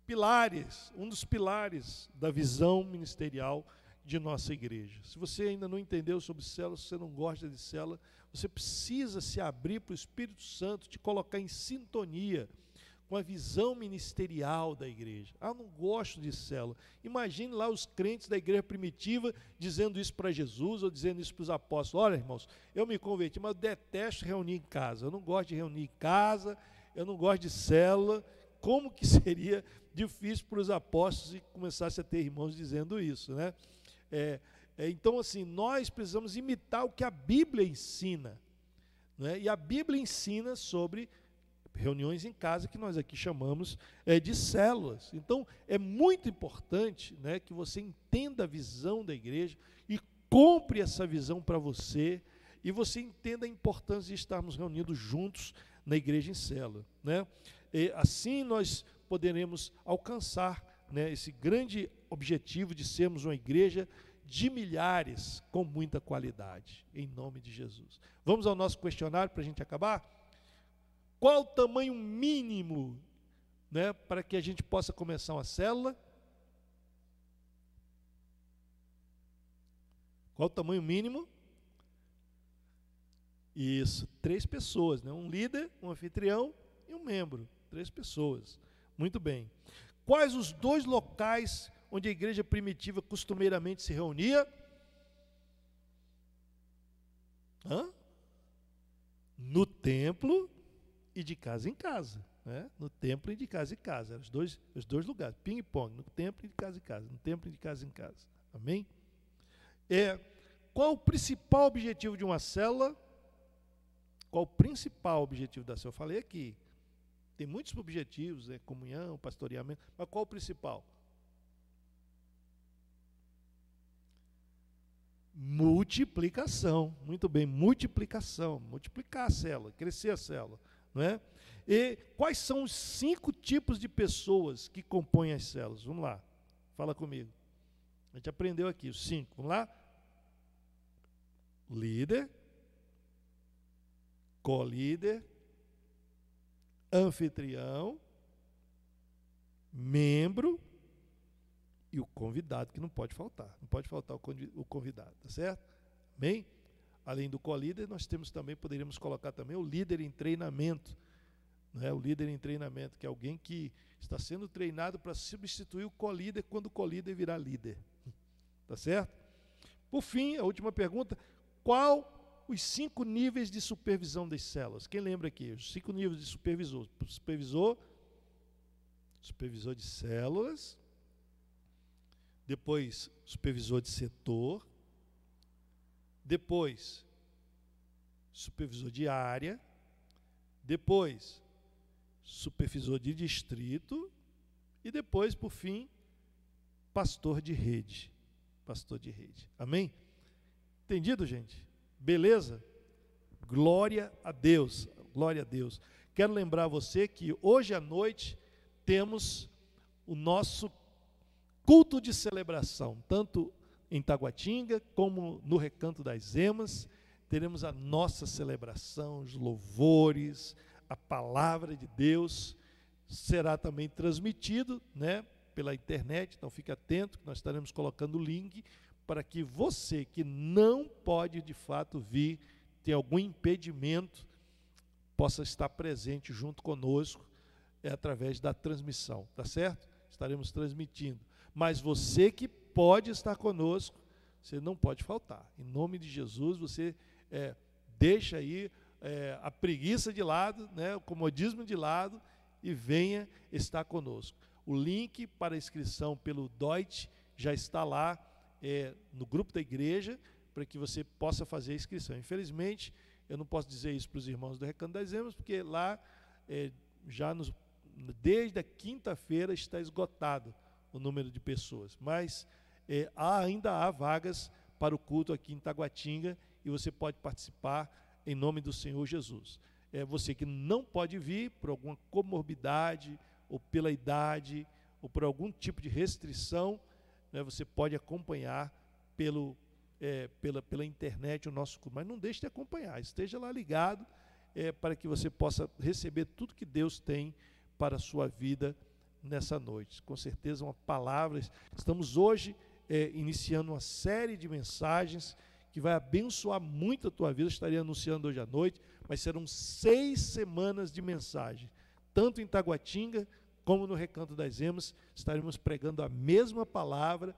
pilares, um dos pilares da visão ministerial de nossa igreja. Se você ainda não entendeu sobre células, se você não gosta de célula, você precisa se abrir para o Espírito Santo te colocar em sintonia com a visão ministerial da igreja. Eu não gosto de célula. Imagine lá os crentes da igreja primitiva dizendo isso para Jesus ou dizendo isso para os apóstolos. Olha, irmãos, eu me converti, mas eu detesto reunir em casa. Eu não gosto de reunir em casa, eu não gosto de célula. Como que seria difícil para os apóstolos e começasse a ter irmãos dizendo isso, né? Então, assim, nós precisamos imitar o que a Bíblia ensina, né? E a Bíblia ensina sobre reuniões em casa, que nós aqui chamamos de células. Então, é muito importante, né, que você entenda a visão da igreja e compre essa visão para você, e você entenda a importância de estarmos reunidos juntos na igreja em célula, né? E assim nós poderemos alcançar, né, esse grande objetivo de sermos uma igreja de milhares com muita qualidade, em nome de Jesus. Vamos ao nosso questionário para a gente acabar? Qual o tamanho mínimo, né, para que a gente possa começar uma célula? Qual o tamanho mínimo? Isso, 3 pessoas, né? Um líder, um anfitrião e um membro. 3 pessoas. Muito bem. Quais os 2 locais onde a igreja primitiva costumeiramente se reunia? No templo e de casa em casa, né? No templo e de casa em casa, eram os dois lugares, ping-pong, no templo e de casa em casa, no templo e de casa em casa, amém? Qual o principal objetivo de uma célula? Qual o principal objetivo da célula? Eu falei aqui, tem muitos objetivos, comunhão, pastoreamento, mas qual o principal? Multiplicação, muito bem, multiplicação, multiplicar a célula, crescer a célula, não é? E quais são os 5 tipos de pessoas que compõem as células? Vamos lá, fala comigo. A gente aprendeu aqui os 5, vamos lá? Líder, co-líder, anfitrião, membro e o convidado, que não pode faltar o convidado, tá certo? Amém? Além do co-líder, nós temos também, poderíamos colocar também o líder em treinamento, né? O líder em treinamento, que é alguém que está sendo treinado para substituir o co-líder quando o co-líder virar líder, tá certo? Por fim, a última pergunta: qual os 5 níveis de supervisão das células? Quem lembra aqui? Os 5 níveis de supervisor. Supervisor de células, depois supervisor de setor, depois supervisor de área, depois supervisor de distrito e depois, por fim, pastor de rede. Pastor de rede. Amém? Entendido, gente? Beleza? Glória a Deus. Glória a Deus. Quero lembrar você que hoje à noite temos o nosso culto de celebração, tanto em Taguatinga como no Recanto das Emas. Teremos a nossa celebração, os louvores, a palavra de Deus. Será também transmitido, né, pela internet, então fique atento que nós estaremos colocando o link para que você que não pode de fato vir, tem algum impedimento, possa estar presente junto conosco através da transmissão, tá certo? Estaremos transmitindo. Mas você que pode estar conosco, você não pode faltar. Em nome de Jesus, você deixa aí a preguiça de lado, né, o comodismo de lado, e venha estar conosco. O link para inscrição pelo Deutsche já está lá no grupo da igreja, para que você possa fazer a inscrição. Infelizmente, eu não posso dizer isso para os irmãos do Recanto das Emas, porque lá desde a quinta-feira está esgotado o número de pessoas, mas ainda há vagas para o culto aqui em Taguatinga, e você pode participar em nome do Senhor Jesus. Você que não pode vir por alguma comorbidade, ou pela idade, ou por algum tipo de restrição, né, você pode acompanhar pela internet o nosso culto, mas não deixe de acompanhar, esteja lá ligado, para que você possa receber tudo que Deus tem para a sua vida nessa noite. Com certeza uma palavra. Estamos hoje iniciando uma série de mensagens que vai abençoar muito a tua vida. Eu estaria anunciando hoje à noite, mas serão 6 semanas de mensagem, tanto em Taguatinga como no Recanto das Emas. Estaremos pregando a mesma palavra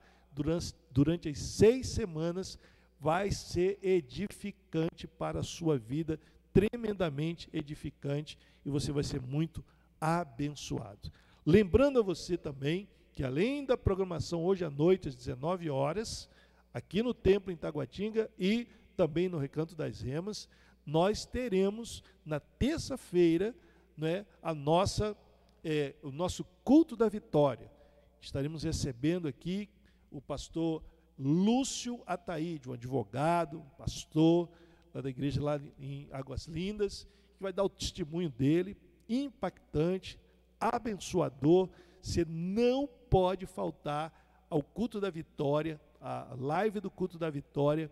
durante as 6 semanas. Vai ser edificante para a sua vida, tremendamente edificante, e você vai ser muito abençoado. Lembrando a você também que, além da programação hoje à noite às 19 horas, aqui no Templo em Taguatinga e também no Recanto das Emas, nós teremos na terça-feira, né, o nosso culto da vitória. Estaremos recebendo aqui o pastor Lúcio Ataíde, um advogado, pastor lá da igreja lá em Águas Lindas, que vai dar o testemunho dele, impactante, abençoador. Você não pode faltar ao culto da vitória, a live do culto da vitória,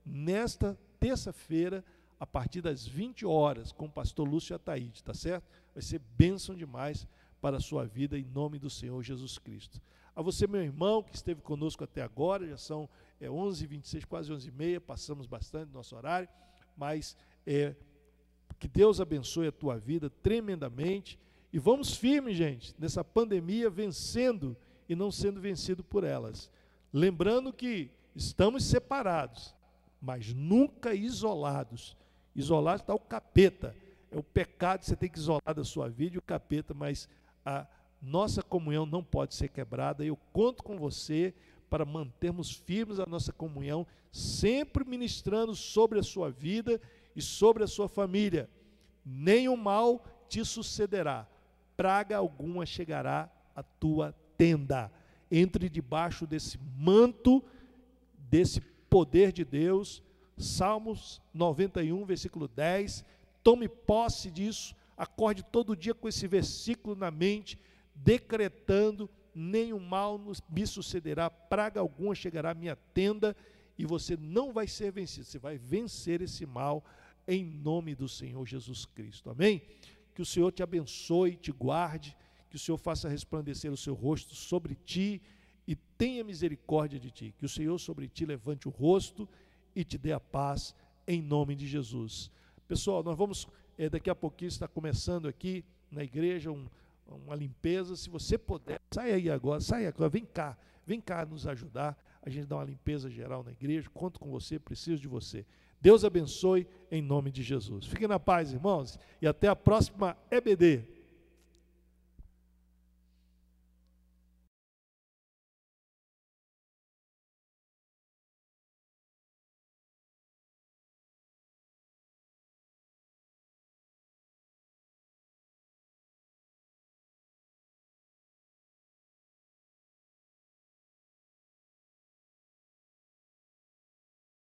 nesta terça-feira, a partir das 20 horas, com o pastor Lúcio Ataíde, tá certo? Vai ser bênção demais para a sua vida, em nome do Senhor Jesus Cristo. A você, meu irmão, que esteve conosco até agora, já são 11h26, quase 11h30, passamos bastante do nosso horário, mas que Deus abençoe a tua vida tremendamente, e vamos firmes, gente, nessa pandemia, vencendo e não sendo vencido por elas. Lembrando que estamos separados, mas nunca isolados. Isolados está o capeta, é o pecado que você tem que isolar da sua vida, e o capeta, mas a nossa comunhão não pode ser quebrada. Eu conto com você para mantermos firmes a nossa comunhão, sempre ministrando sobre a sua vida e sobre a sua família. Nenhum mal te sucederá, praga alguma chegará à tua tenda. Entre debaixo desse manto, desse poder de Deus. Salmos 91, versículo 10, tome posse disso, acorde todo dia com esse versículo na mente, decretando: nenhum mal me sucederá, praga alguma chegará à minha tenda, e você não vai ser vencido, você vai vencer esse mal, em nome do Senhor Jesus Cristo, amém? Que o Senhor te abençoe, te guarde, que o Senhor faça resplandecer o seu rosto sobre ti, e tenha misericórdia de ti, que o Senhor sobre ti levante o rosto, e te dê a paz, em nome de Jesus. Pessoal, nós vamos, daqui a pouquinho, estar começando aqui na igreja, uma limpeza. Se você puder, sai agora, vem cá nos ajudar, a gente dá uma limpeza geral na igreja. Conto com você, preciso de você. Deus abençoe, em nome de Jesus. Fiquem na paz, irmãos, e até a próxima EBD.